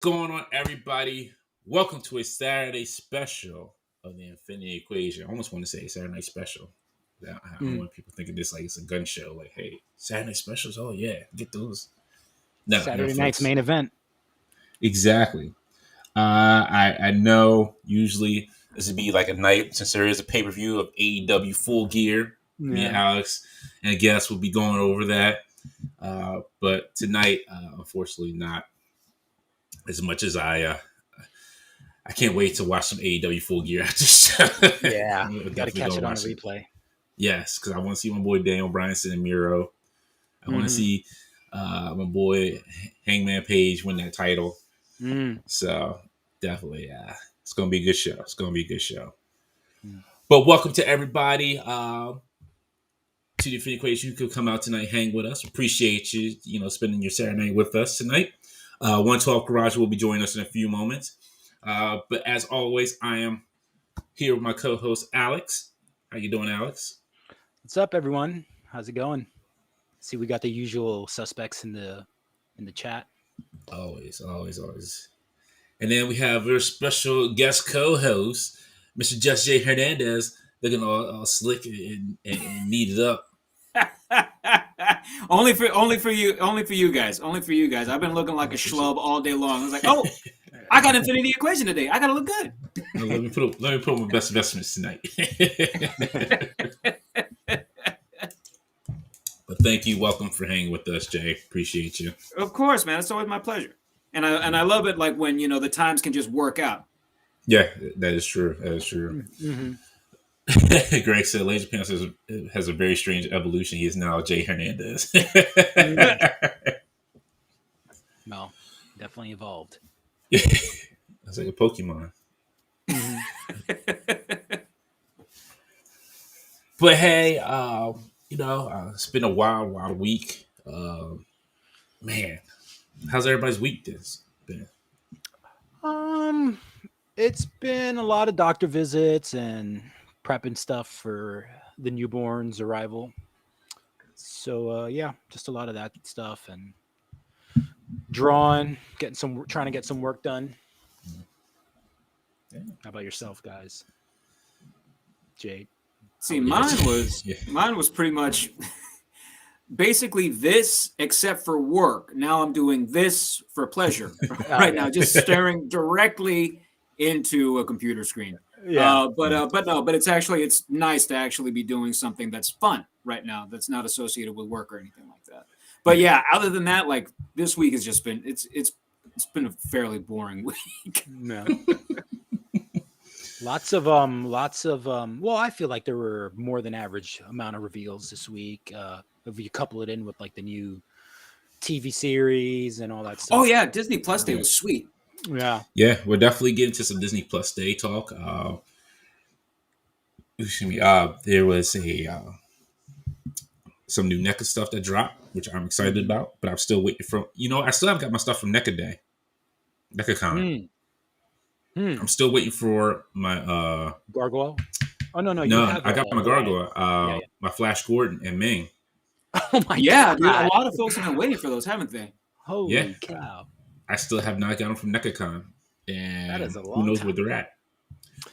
Going on, everybody? Welcome to a Saturday special of the Infinity Equation. I almost want to say Saturday Night Special. I don't want people thinking this like it's a gun show. Like, hey, Saturday Night Specials? Oh, yeah, get those. No, Saturday night's folks. main event. Exactly. I know usually this would be like a night, since there is a pay-per-view of AEW Full Gear. Me and Alex and a guest will be going over that. But tonight, unfortunately, not as much as I can't wait to watch some AEW Full Gear after show. Yeah, got to catch it on a replay. Yes, because I want to see my boy Daniel Bryanson and Miro. I want to see my boy Hangman Page win that title. So definitely, it's going to be a good show. It's going to be a good show. But welcome to everybody to the Infinity Equation. You could come out tonight, hang with us. Appreciate you, spending your Saturday night with us tonight. 112Garage will be joining us in a few moments. But as always, I am here with my co-host Alex. How you doing, Alex? What's up, everyone? How's it going? See, we got the usual suspects in the chat. Always. And then we have our special guest co-host, Mr. Just J Hernandez, looking all slick and neated up. only for you guys. I've been looking like a schlub all day long. I was like, oh, I got Infinity Equation today. I gotta look good. Let me put on my best investments tonight. But thank you, welcome for hanging with us, Jay. Appreciate you. Of course, man. It's always my pleasure, and I love it. Like when the times can just work out. Yeah, that is true. Mm-hmm. Greg said Laser Pants has a very strange evolution. He is now Jay Hernandez. No, definitely evolved. That's like a Pokemon. But hey, it's been a wild week. Man, how's everybody's week been? It's been a lot of doctor visits and prepping stuff for the newborn's arrival. So just a lot of that stuff and drawing, trying to get some work done. Yeah. How about yourself, guys? Jade. See, mine was pretty much basically this, except for work. Now I'm doing this for pleasure right now, just staring directly into a computer screen. Yeah. But it's nice to actually be doing something that's fun right now, that's not associated with work or anything like that. But yeah, other than that, like this week has just been it's been a fairly boring week. No. Lots of well, I feel like there were more than average amount of reveals this week. If you couple it in with like the new TV series and all that stuff. Oh yeah, Disney Plus Day was sweet. Yeah, we're definitely getting to some Disney Plus Day talk. There was some new NECA stuff that dropped, which I'm excited about, but I'm still waiting for. I still haven't got my stuff from NECA Day, NECACon. I'm still waiting for my Gargoyle. Oh no, I got my Gargoyle, my Flash Gordon and Ming. Oh my god! Dude, a lot of folks have been waiting for those, haven't they? Holy cow! I still have not got them from NECACon, and that is a long who knows time. where they're at.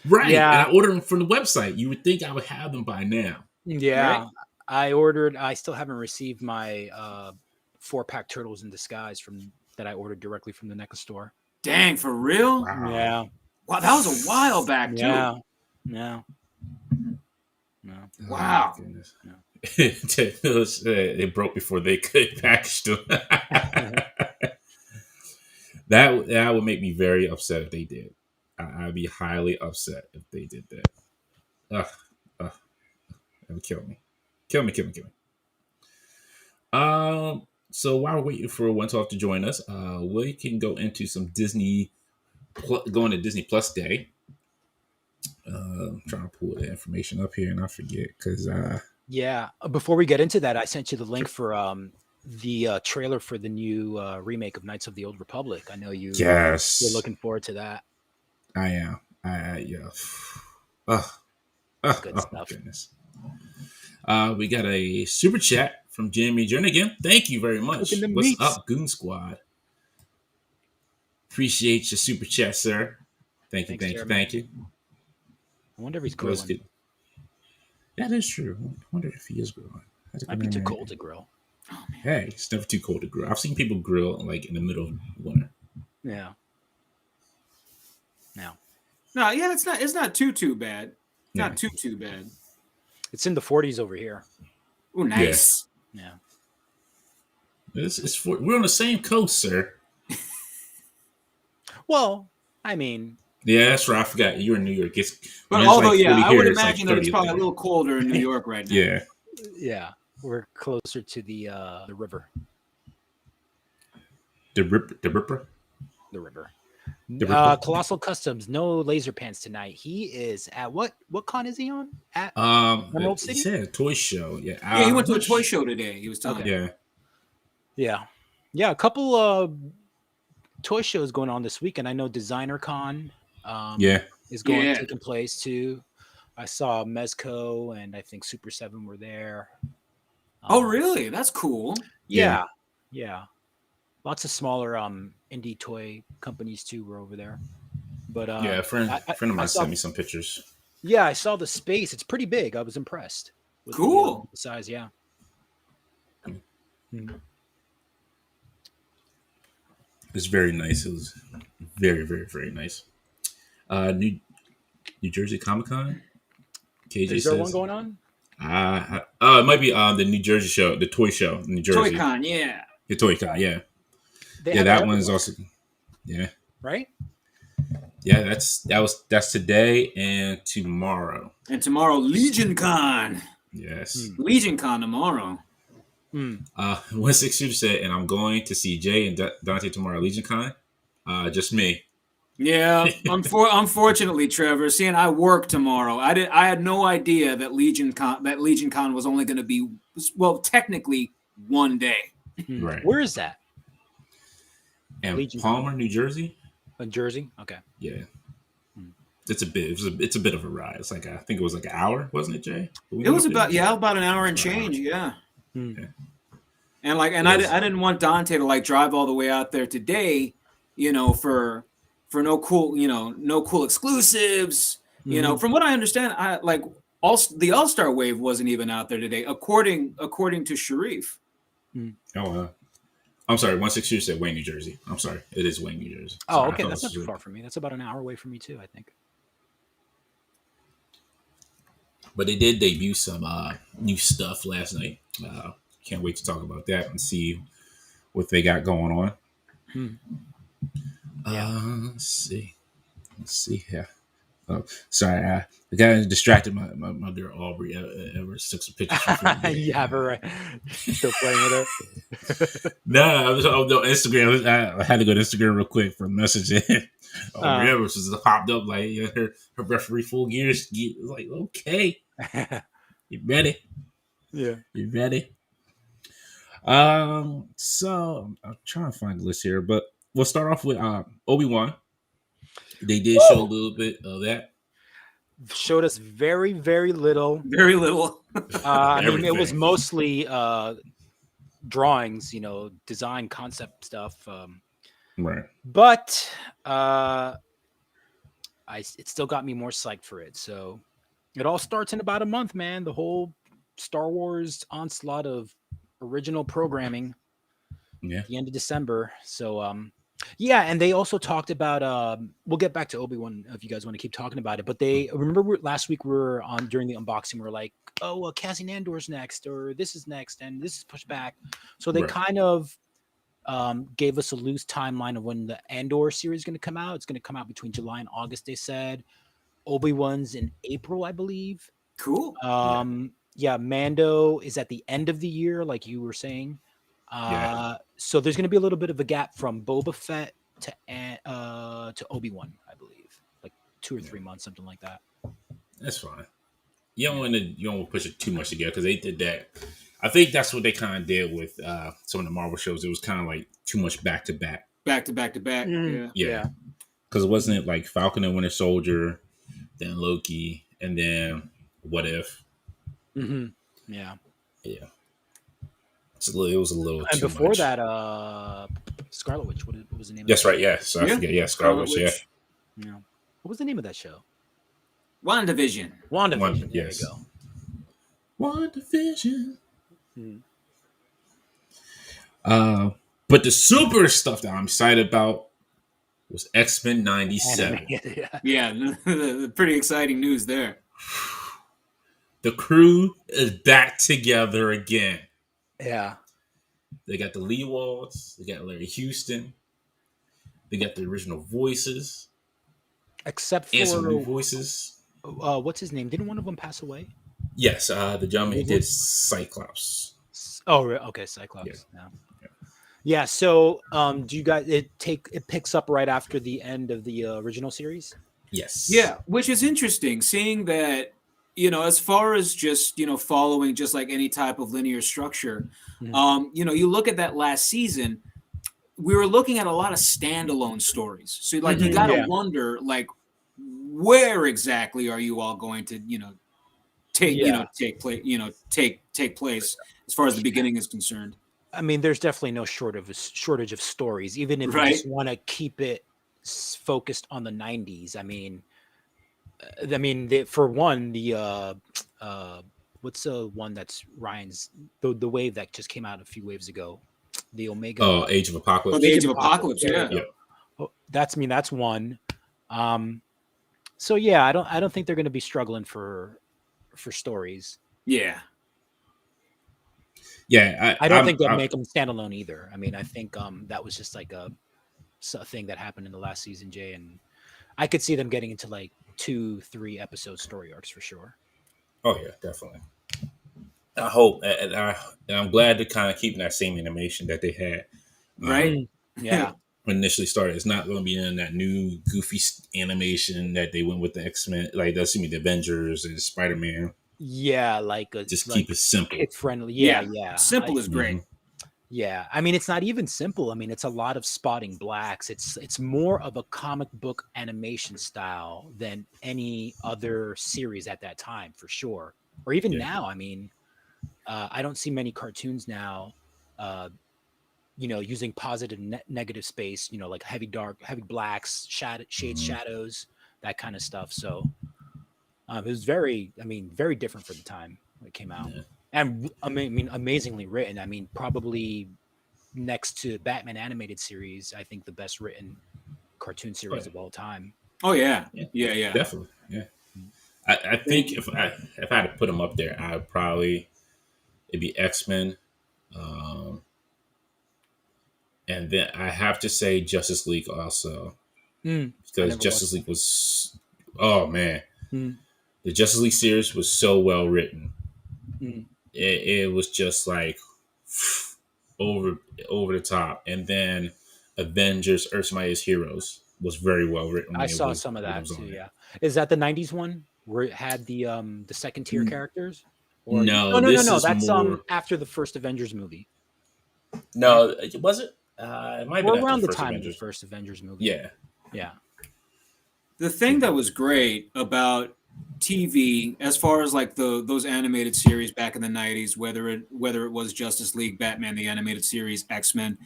Right, yeah. And I ordered them from the website. You would think I would have them by now. Yeah, right? I still haven't received my 4-pack Turtles in Disguise that I ordered directly from the NECA store. Dang, for real? Wow. Yeah. Wow, that was a while back too. Yeah. No. Wow. No. They broke before they could package them. That would make me very upset if they did. I'd be highly upset if they did that. That would kill me. Kill me. So while we're waiting for 112 to join us, we can go into some going to Disney Plus Day. I'm trying to pull the information up here and I forget because before we get into that, I sent you the link for the trailer for the new remake of Knights of the Old Republic. I know you're looking forward to that. I am. Yeah. Good stuff. Goodness. We got a super chat from Jimmy Jernigan. Thank you very much. What's up, Goon Squad? Appreciate your super chat, sir. Thank you, Thanks, thank you, Jeremy. thank you. I wonder if he's That was grilling. good. That is true. I wonder if he is grilling. Might be too cold to grill. Hey, it's never too cold to grill. I've seen people grill like in the middle of winter. Yeah. No, yeah, it's not too bad. Yeah. Not too bad. It's in the 40s over here. Oh, nice. Yeah. We're on the same coast, sir. Well, I mean, Yeah, that's right. I forgot you're in New York. But when although, it's like 40 I here, would it's like imagine that it's 30 probably a there. little colder in New York right now. Yeah. yeah, we're closer to the river. The Ripper. The river. The Ripper. Colossal Customs, no laser pants tonight. He is at what con is he on? At Emerald City? He said a toy show. Yeah. Yeah, he went to a toy show today. He was telling me. Yeah. Yeah. A couple toy shows going on this weekend. I know Designer Con is taking place too. I saw Mezco and I think Super 7 were there. Oh, really? That's cool. Yeah. Lots of smaller indie toy companies too were over there. But a friend of mine sent me some pictures. Yeah, I saw the space. It's pretty big. I was impressed. With cool. The size, yeah. Mm-hmm. It's very nice. It was very, very, very nice. New Jersey Comic Con. KJ Is there one going on? It might be the New Jersey show, the toy show in New Jersey. Toy Con, yeah. The Toy Con, yeah. That one is also, yeah. Right? Yeah, that's today and tomorrow. And tomorrow, Legion Con. Yes. Legion Con tomorrow. 162 said, and I'm going to see Jay and Dante tomorrow. Legion Con. Just me. Yeah, unfortunately, Trevor. Seeing I work tomorrow, I had no idea that Legion Con was only going to be technically one day. Right. Where is that? And Palmer, New Jersey. In Jersey. Okay. Yeah. It's a bit of a ride. It's like I think it was like an hour, wasn't it, Jay? It was about an hour and change. Yeah. Yeah. And I didn't want Dante to drive all the way out there today, for no cool exclusives. From what I understand, the All-Star Wave wasn't even out there today, according to Sharif. Oh, I'm sorry. 162 said Wayne, New Jersey. I'm sorry. It is Wayne, New Jersey. Oh, okay. That's not too far from me. That's about an hour away from me too, I think. But they did debut some new stuff last night. Can't wait to talk about that and see what they got going on. Let's see here. Oh, sorry, the guy distracted my girl Aubrey. Ever took some pictures. You have her right. Still playing with her? No, I was on Instagram. I had to go to Instagram real quick for a message. Aubrey Evers just popped up her referee full gears. Like, okay, you ready? Yeah, you ready? So I'm trying to find the list here, but we'll start off with Obi-Wan. They did show a little bit of that. Showed us very, very little. Very little. I mean, it was mostly drawings, design concept stuff. Right. But it still got me more psyched for it. So it all starts in about a month, man. The whole Star Wars onslaught of original programming. Yeah. At the end of December. So yeah, and they also talked about we'll get back to Obi-Wan if you guys want to keep talking about it, but they remember last week we were on during the unboxing, we were like, oh, Cassian Andor's next, or this is next, and this is pushed back. So they kind of gave us a loose timeline of when the Andor series is going to come out. It's going to come out between July and August, they said. Obi-Wan's in April, I believe. Cool. Yeah, Mando is at the end of the year, like you were saying. So there's going to be a little bit of a gap from Boba Fett to Obi-Wan, I believe, like 2 or 3 months, something like that. That's fine. You don't want to push it too much together because they did that. I think that's what they kind of did with some of the Marvel shows. It was kind of like too much back to back. Yeah. Because it wasn't like Falcon and Winter Soldier, then Loki, and then What If. Mm-hmm. Yeah. It was a little and too before much. that Scarlet Witch. What was the name? That's of right. Yeah. So I forget. Yeah, Scarlet Witch. Yeah. Yeah. What was the name of that show? WandaVision. WandaVision. There yes. you go. WandaVision. But the super stuff that I'm excited about was X-Men 97. Yeah, the pretty exciting news there. The crew is back together again. Yeah. They got the Lee Walls. They got Larry Houston. They got the original voices. Except for and some new voices. What's his name? Didn't one of them pass away? Yes, the gentleman who did Cyclops. Oh, okay, Cyclops. Yeah. So, do you guys? It picks up right after the end of the original series. Yes. Yeah, which is interesting, seeing that, as far as just, following just like any type of linear structure, you look at that last season, we were looking at a lot of standalone stories. So like, you got to wonder, like, where exactly are you all going to, take place as far as the beginning is concerned? I mean, there's definitely no shortage of stories, even if you just want to keep it focused on the 90s. I mean, for one, what's the one that's Ryan's the wave that just came out a few waves ago, the Omega. Oh, Age of Apocalypse. Oh, the Age of Apocalypse. Yeah. Oh, that's one. So yeah, I don't think they're going to be struggling for stories. Yeah. Yeah, I don't think they'll make them standalone either. I mean, I think that was just like a thing that happened in the last season, Jay, and I could see them getting into like 2-3 episode story arcs for sure. Oh yeah, definitely. I hope, and I'm glad they're kind of keeping that same animation that they had, right? Yeah, when initially started. It's not going to be in that new goofy animation that they went with the X-Men, like that's the Avengers and Spider-Man. Yeah, just keep it simple, kid friendly. Yeah. Simple is great. Yeah, I mean, it's not even simple. I mean, it's a lot of spotting blacks. It's more of a comic book animation style than any other series at that time, for sure. Or even now. I mean, I don't see many cartoons now, using positive negative space. Like heavy blacks, shades, shadows, that kind of stuff. So it was very different for the time when it came out. Yeah. And I mean, amazingly written. I mean, probably next to Batman animated series, I think the best written cartoon series of all time. Oh yeah, definitely. Yeah, I think if I had to put them up there, it'd be X-Men, and then I have to say Justice League also, because Justice League was, oh man, the Justice League series was so well written. It was just like over the top, and then Avengers: Earth's Mightiest Heroes was very well written. I saw some of that too. Yeah, is that the '90s one where it had the second tier characters? Or no. That's more... after the first Avengers movie. No, was it? It might be around the time of the first Avengers movie. Yeah. The thing that was great about TV, as far as like those animated series back in the 90s, whether it was Justice League, Batman the animated series, X-Men,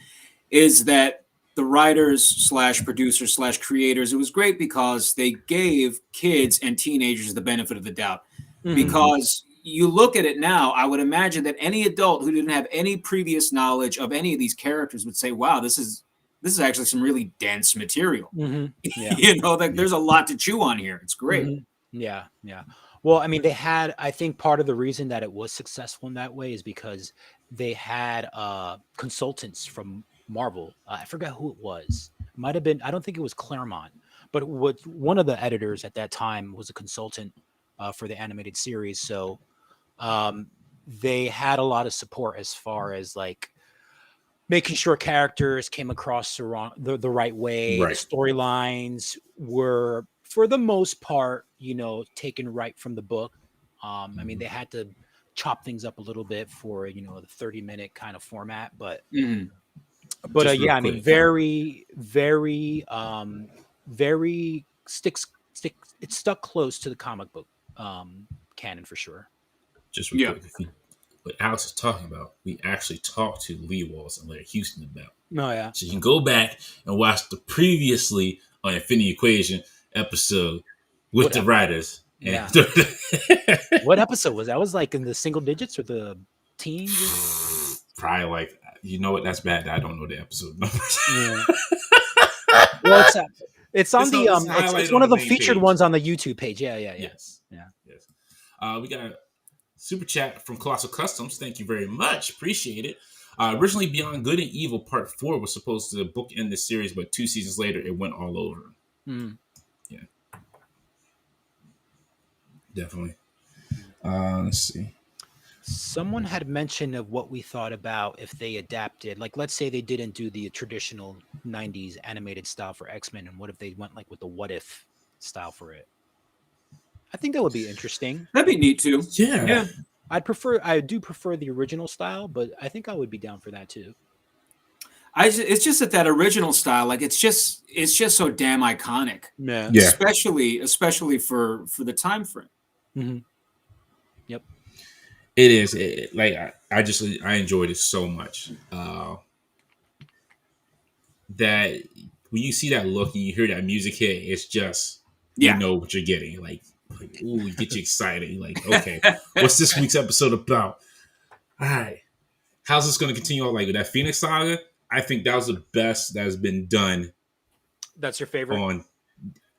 is that the writers / producers / creators, it was great because they gave kids and teenagers the benefit of the doubt. Because you look at it now, I would imagine that any adult who didn't have any previous knowledge of any of these characters would say, wow, this is actually some really dense material. Yeah. There's a lot to chew on here. It's great. Yeah. Well, I mean, I think part of the reason that it was successful in that way is because they had consultants from Marvel. I forgot who it was. It might have been, I don't think it was Claremont, but one of the editors at that time was a consultant for the animated series. So they had a lot of support as far as like making sure characters came across the right way. Right. The storylines were, for the most part, taken right from the book. I mean, they had to chop things up a little bit for, the 30-minute kind of format, but yeah, I mean, very, very, very it stuck close to the comic book canon for sure. Just real quick, what Alex is talking about, we actually talked to Lee Walls and Larry Houston about. Oh yeah. So you can go back and watch the previously on Infinity Equation episode with the writers. Yeah. What episode was that? Was like in the single digits or the teens? Probably like, you know what? That's bad. I don't know the episode numbers. Yeah. Well, it's on it's one of the featured ones on the YouTube page. Yeah. Yes. We got a super chat from Colossal Customs. Thank you very much. Appreciate it. Originally, Beyond Good and Evil Part 4 was supposed to bookend the series, but 2 seasons later, it went all over. Yeah. Definitely. Let's see. Someone had mentioned of what we thought about if they adapted, like let's say they didn't do the traditional 90s animated style for X-Men, and what if they went like with the what if style for it? I think that would be interesting. That'd be neat too. Yeah. I do prefer the original style, but I think I would be down for that too. It's just that original style, like it's just so damn iconic. Yeah. Especially for the time frame. Mm-hmm. Yep. It is. I enjoyed it so much. That when you see that look and you hear that music hit, it's just you know what you're getting. Like ooh, you get you excited. You're like, okay, what's this week's episode about? All right, how's this going to continue on? Like that Phoenix Saga, I think that was the best that has been done. That's your favorite?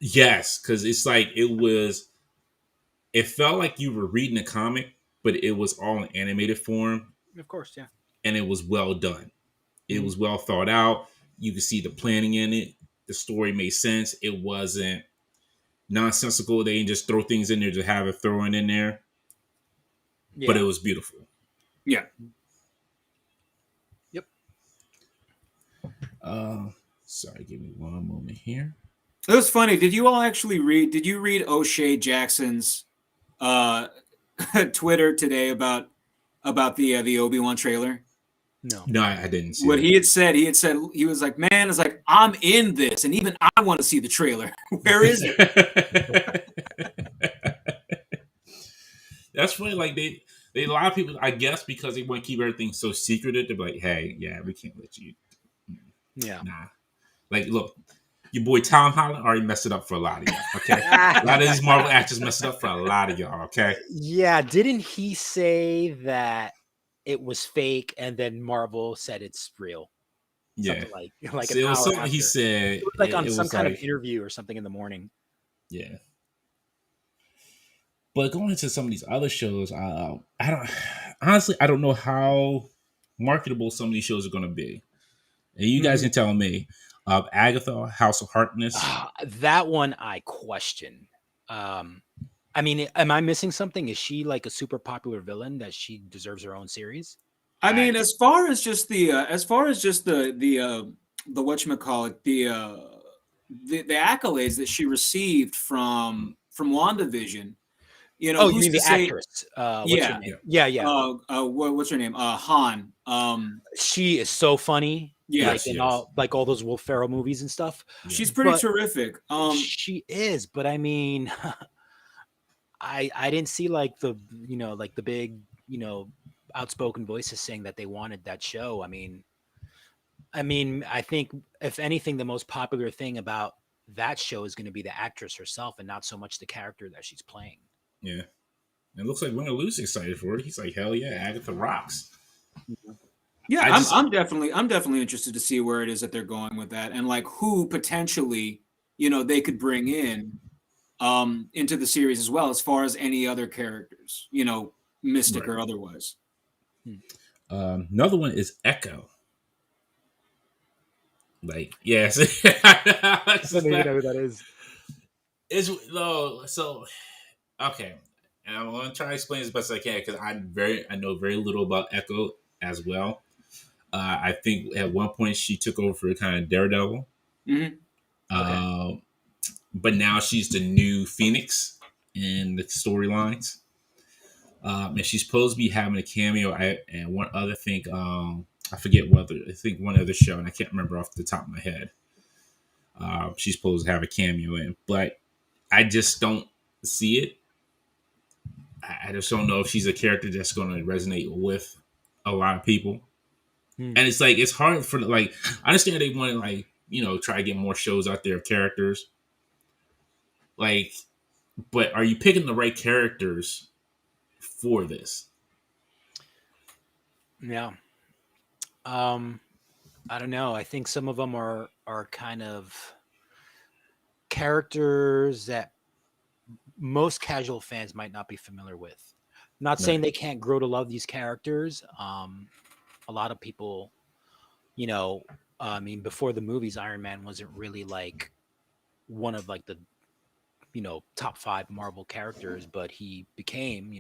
Yes, because it's like it felt like you were reading a comic, but it was all in animated form. Of course, yeah. And it was well done. It was well thought out. You could see the planning in it. The story made sense. It wasn't nonsensical. They didn't just throw things in there to have it thrown in there. Yeah. But it was beautiful. Yeah. Yep. Sorry, give me one moment here. It was funny. Did you read O'Shea Jackson's Twitter today about the Obi-Wan trailer? No, I didn't see what he had said. He was like, man, it's like, I'm in this, and even I want to see the trailer. Where is it? That's funny. Like they a lot of people, I guess, because they want to keep everything so secretive, they're like, hey, yeah, we can't let you. Yeah. Nah. Like, look, your boy Tom Holland already messed it up for a lot of y'all. Okay. A lot of these Marvel actors messed it up for a lot of y'all. Okay. Yeah. Didn't he say that it was fake, and then Marvel said it's real? Yeah, like so it was something he said. It was like on some kind of interview or something in the morning. Yeah, but going into some of these other shows, I don't know how marketable some of these shows are going to be. And you guys can tell me. Agatha, House of Harkness. That one I question. I mean, am I missing something? Is she like a super popular villain that she deserves her own series? I mean, as far as just the whatchamacallit, the accolades that she received from WandaVision, you know, oh, you mean the actress? What's her name? Han. She is so funny. Yeah, like in all those Will Ferrell movies and stuff. She's pretty terrific. She is, but I mean, I didn't see like the big outspoken voices saying that they wanted that show. I mean, I think if anything, the most popular thing about that show is going to be the actress herself, and not so much the character that she's playing. Yeah, it looks like Winter Lou's excited for it. He's like, hell yeah, Agatha rocks. Yeah, I'm definitely interested to see where it is that they're going with that, and like who potentially they could bring in into the series as well, as far as any other characters, Mystic or otherwise. Another one is Echo. Like, yes, I don't even know who that is. So okay, and I'm going to try to explain as best as I can because I know very little about Echo as well. I think at one point she took over for kind of Daredevil. Mm-hmm. Okay. But now she's the new Phoenix in the storylines. And she's supposed to be having a cameo. And one other thing, I forget one other show, and I can't remember off the top of my head. She's supposed to have a cameo in, but I just don't see it. I just don't know if she's a character that's going to resonate with a lot of people. And it's like it's hard for like I understand they want to like try to get more shows out there of characters, like, but are you picking the right characters for this? Yeah. I don't know. I think some of them are kind of characters that most casual fans might not be familiar with. I'm not saying they can't grow to love these characters. A lot of people, I mean, before the movies, Iron Man wasn't really like one of like the top 5 Marvel characters, but he became,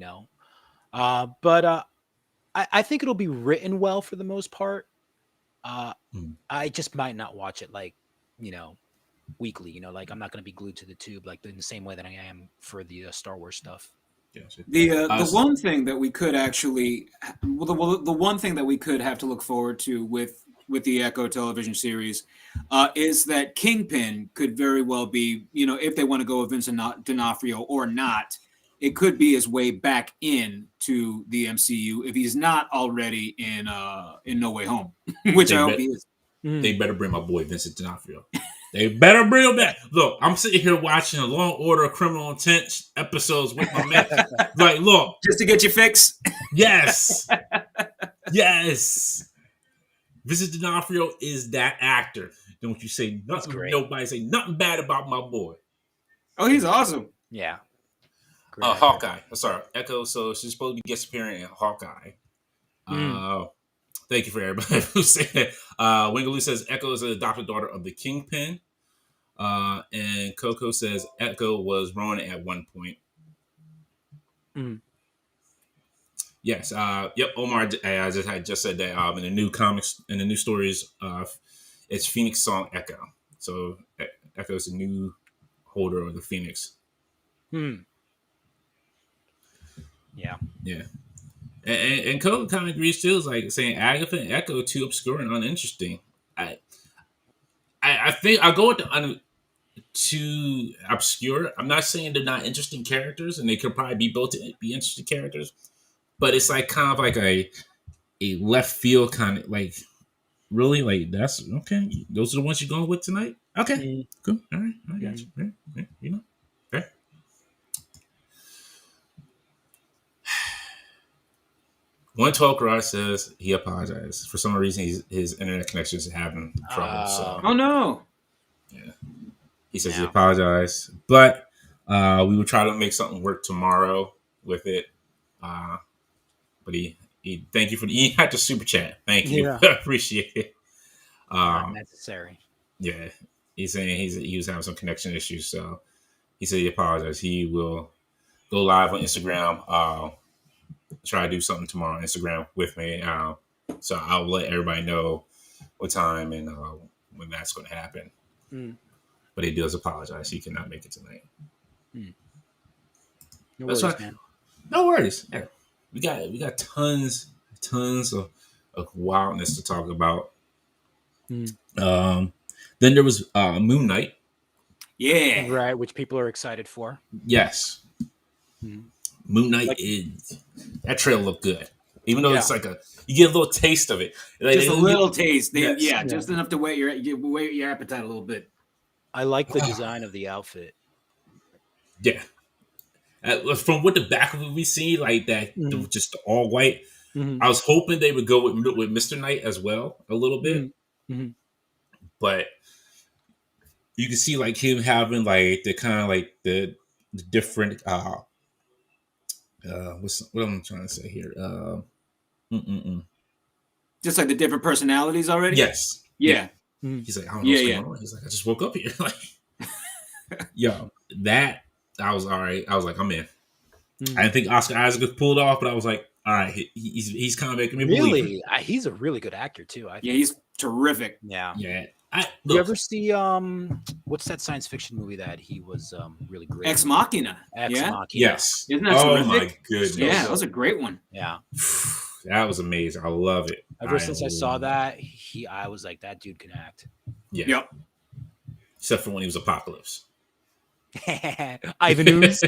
but I think it'll be written well for the most part. I just might not watch it like, weekly, like I'm not going to be glued to the tube like in the same way that I am for the Star Wars stuff. The one thing that we could actually, the one thing that we could have to look forward to with the Echo television series is that Kingpin could very well be, if they want to go with Vincent D'Onofrio or not, it could be his way back in to the MCU if he's not already in No Way Home, which I hope he is. They better bring my boy Vincent D'Onofrio. They better bring him back. Look, I'm sitting here watching a Law and Order Criminal Intent episodes with my man. Like, look. Just to get your fix? Yes. Yes. Vincent D'Onofrio is that actor. Don't you say nothing. Nobody say nothing bad about my boy. Oh, he's awesome. Yeah. Hawkeye. Sorry, Echo. So she's supposed to be guest appearing in Hawkeye. Thank you for everybody who said. Wingaloo says Echo is the adopted daughter of the Kingpin. And Coco says Echo was Ronin at one point. Yes. Yep. Omar. I just said that. In the new comics, in the new stories, it's Phoenix Song Echo. So Echo is the new holder of the Phoenix. Yeah. Yeah. And Coco kind of agrees too. It's like saying Agatha and Echo too obscure and uninteresting. I think I'll go with the too obscure. I'm not saying they're not interesting characters, and they could probably be built to be interesting characters, but it's like kind of like a left field kind of like really like that's okay. Those are the ones you're going with tonight. Okay, cool. All right, I got you. Yeah, okay. Onetwelvegarage says he apologized. For some reason, his internet connection is having trouble. Oh no! Yeah, he says he apologized, but we will try to make something work tomorrow with it. But he thank you for he had the super chat. Thank you, appreciate it. Not necessary. Yeah, he's saying he was having some connection issues, so he said he apologized. He will go live on Instagram. Try to do something tomorrow on Instagram with me. So I'll let everybody know what time and when that's going to happen. But he does apologize. He cannot make it tonight. No worries, man. No worries. Yeah. We got tons of wildness to talk about. Then there was Moon Knight. Yeah. Right, which people are excited for. Yes. Moon Knight is that trailer looked good, even though it's like you get a little taste of it, like, just a little taste. Just enough to whet your appetite a little bit. I like the design of the outfit. Yeah, from what the back of it we see, like that, just all white. I was hoping they would go with Mr. Knight as well a little bit, but you can see like him having like the kind of like the different. What am I trying to say here? Just like the different personalities already? Yes. Yeah. He's like, I don't know what's going on. He's like, I just woke up here. Like, yo, that I was all right. I was like, I'm in. I didn't think Oscar Isaac was pulled off, but I was like, all right, he's kind of making me believe. Really, he's a really good actor too. I think. Yeah, he's terrific. Yeah. You ever see what's that science fiction movie that he was really great? Ex Machina. Machina. Yes. Isn't that terrific? My goodness. Yeah, that was a great one. Yeah. That was amazing. I love it. Ever since I saw that, I was like, that dude can act. Yeah. Yep. Except for when he was Apocalypse. Ivan Ooze.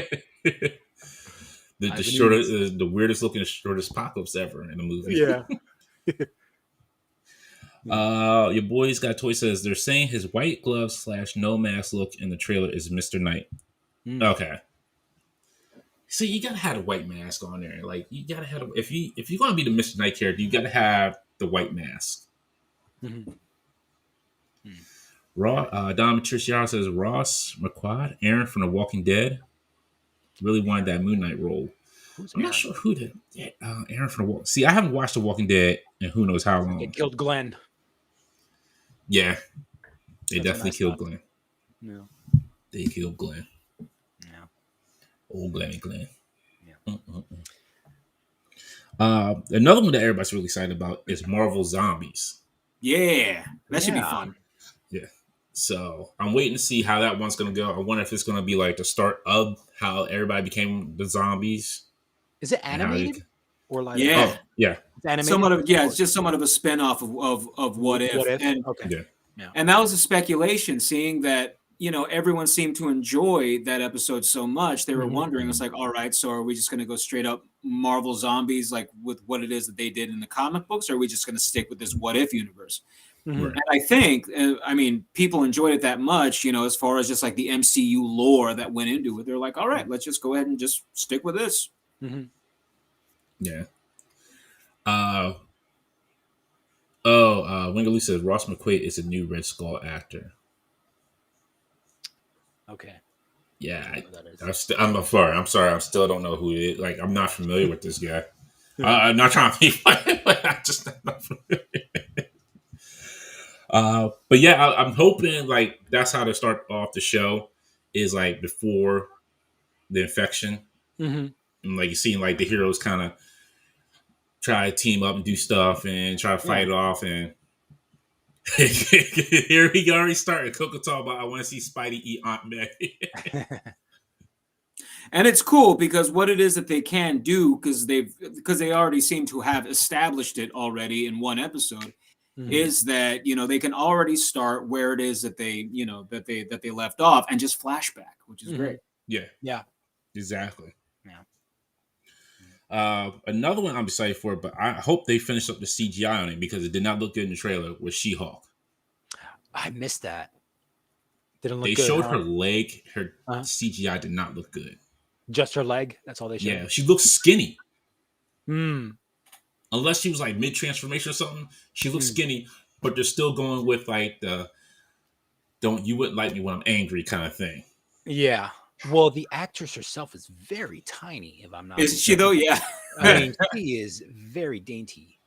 the weirdest looking shortest apocalypse ever in a movie. Yeah. Your boy's got toy says they're saying his white glove / no mask look in the trailer is Mr. Knight. Okay. See, you gotta have a white mask on there. Like you gotta have if you're gonna be the Mr. Knight character, you gotta have the white mask. Don Matriciano says Ross McQuad, Aaron from The Walking Dead, really wanted that Moon Knight role. I'm not sure who did. Aaron from The Walking. See, I haven't watched The Walking Dead in who knows how long. They killed Glenn. Yeah, they definitely killed Glenn. Yeah, they killed Glenn. Yeah, old Glenn. Yeah. Another one that everybody's really excited about is Marvel Zombies. Yeah, that should be fun. Yeah. So I'm waiting to see how that one's going to go. I wonder if it's going to be like the start of how everybody became the zombies. Is it animated or like? Yeah, yeah. It's animated. Somewhat of it's just somewhat of a spinoff of What If. What If? And, okay. Yeah. And that was a speculation, seeing that everyone seemed to enjoy that episode so much. They were wondering, it's like, all right, so are we just going to go straight up Marvel Zombies like with what it is that they did in the comic books, or are we just going to stick with this What If universe? And I think, people enjoyed it that much, as far as just like the MCU lore that went into it. They're like, all right, let's just go ahead and just stick with this. Yeah. Wingaloo says Ross McQuaid is a new Red Skull actor. Okay. Yeah, I'm sorry. I still don't know who it is. Like, I'm not familiar with this guy. I'm not trying to be funny, but I'm just not familiar. But yeah, I'm hoping like that's how to start off the show is like before the infection, and like you see like the heroes kind of try to team up and do stuff and try to fight it off. And here we already started. Coco talk about I want to see Spidey eat Aunt May. And it's cool because what it is that they can do because they already seem to have established it already in one episode. Is that they can already start where it is that they that they left off and just flashback, which is great. Yeah, exactly. Another one I'm excited for, but I hope they finish up the CGI on it because it did not look good in the trailer. Was She-Hulk? I missed that. Didn't look they good. They showed her leg. Her CGI did not look good. Just her leg. That's all they showed. Yeah, she looks skinny. Unless she was like mid transformation or something, she looks skinny, but they're still going with like the "don't you wouldn't like me when I'm angry" kind of thing. Yeah. Well, the actress herself is very tiny. If I'm not, is she though? Yeah. I mean, she is very dainty.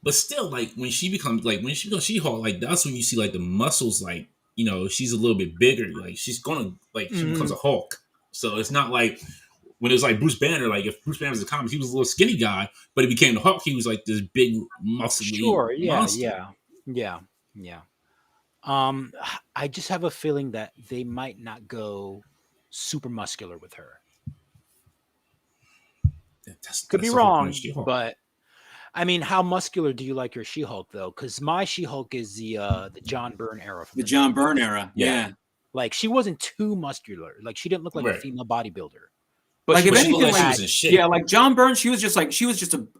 But still, like when she becomes She-Hulk, like that's when you see like the muscles, like she's a little bit bigger. Like she's gonna she becomes a Hulk. So it's not like. When it was like Bruce Banner, like if Bruce Banner was a comic, he was a little skinny guy, but he became the Hulk. He was like this big, muscly monster. Yeah. I just have a feeling that they might not go super muscular with her. Could be wrong, but I mean, how muscular do you like your She-Hulk though? Because my She-Hulk is the John Byrne era. The John Byrne era, yeah. Like she wasn't too muscular. Like she didn't look like a female bodybuilder. But like if anything, like John Byrne, she was just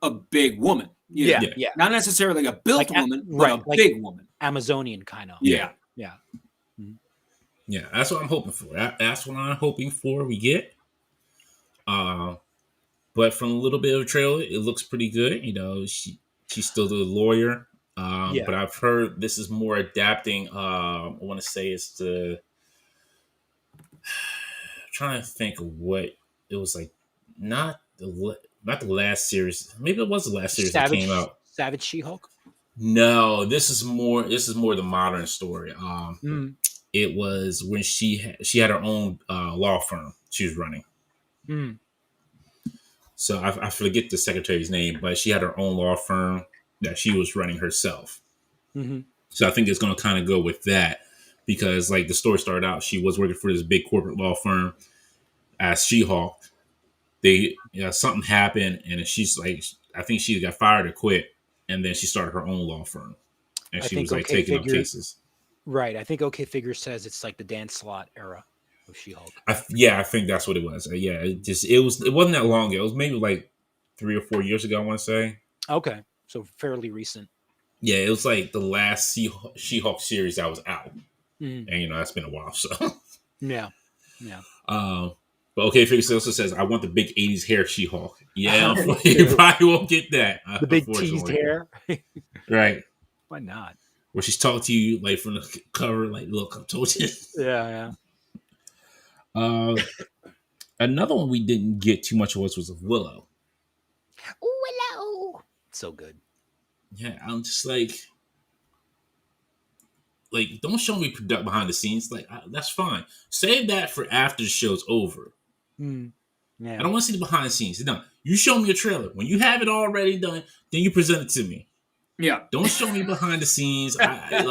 a big woman. Yeah. Not necessarily a built woman, but a big woman. Amazonian kind of. Yeah. Yeah, that's what I'm hoping for. That's what I'm hoping for. We get. But from a little bit of a trailer, it looks pretty good. She's still the lawyer. But I've heard this is more adapting. I want to say it's I'm trying to think of what. It was like not the last series. Maybe it was the last series that came out. Savage She-Hulk? No, this is more the modern story. It was when she had her own law firm she was running. So I forget the secretary's name, but she had her own law firm that she was running herself. So I think it's going to kind of go with that because like the story started out, she was working for this big corporate law firm as She-Hulk. Something happened and she's like, I think she got fired or quit, and then she started her own law firm, and she was like taking up cases. Right. I think OK Figure says it's like the Dan Slott era. of She-Hulk. I think that's what it was. It wasn't that long ago. It was maybe like 3 or 4 years ago, I want to say. Okay, so fairly recent. Yeah, it was like the last She-Hulk series that was out, Mm. and that's been a while. So yeah. But okay, Figure also says, I want the big 80s hair She-Hulk. Yeah, you probably won't get that. The big teased hair. Right. Why not? Where she's talking to you like from the cover, like, look, I told you. Yeah. Another one we didn't get too much of was of Willow. Willow. So good. Yeah, I'm just like, don't show me behind the scenes. Like, that's fine. Save that for after the show's over. Yeah. I don't want to see the behind the scenes. No, you show me a trailer. When you have it already done, then you present it to me. Yeah. Don't show me behind the scenes. I don't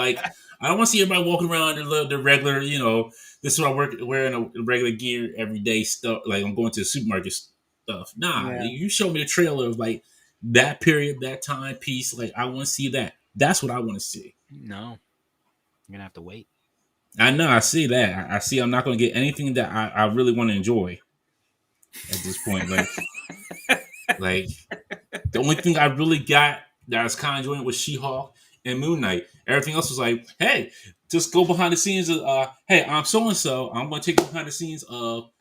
want to see everybody walking around the regular, this is what I wearing a regular gear every day stuff. Like I'm going to the supermarket stuff. Nah, you show me the trailer of like that period, that time piece. Like I want to see that. That's what I want to see. No, you're going to have to wait. I know. I see that. I see I'm not going to get anything that I really want to enjoy at this point. Like the only thing I really got that I was kind of enjoying was She-Hulk and Moon Knight. Everything else was like, hey, just go behind the scenes of, hey, I'm so-and-so. I'm going to take you behind the scenes of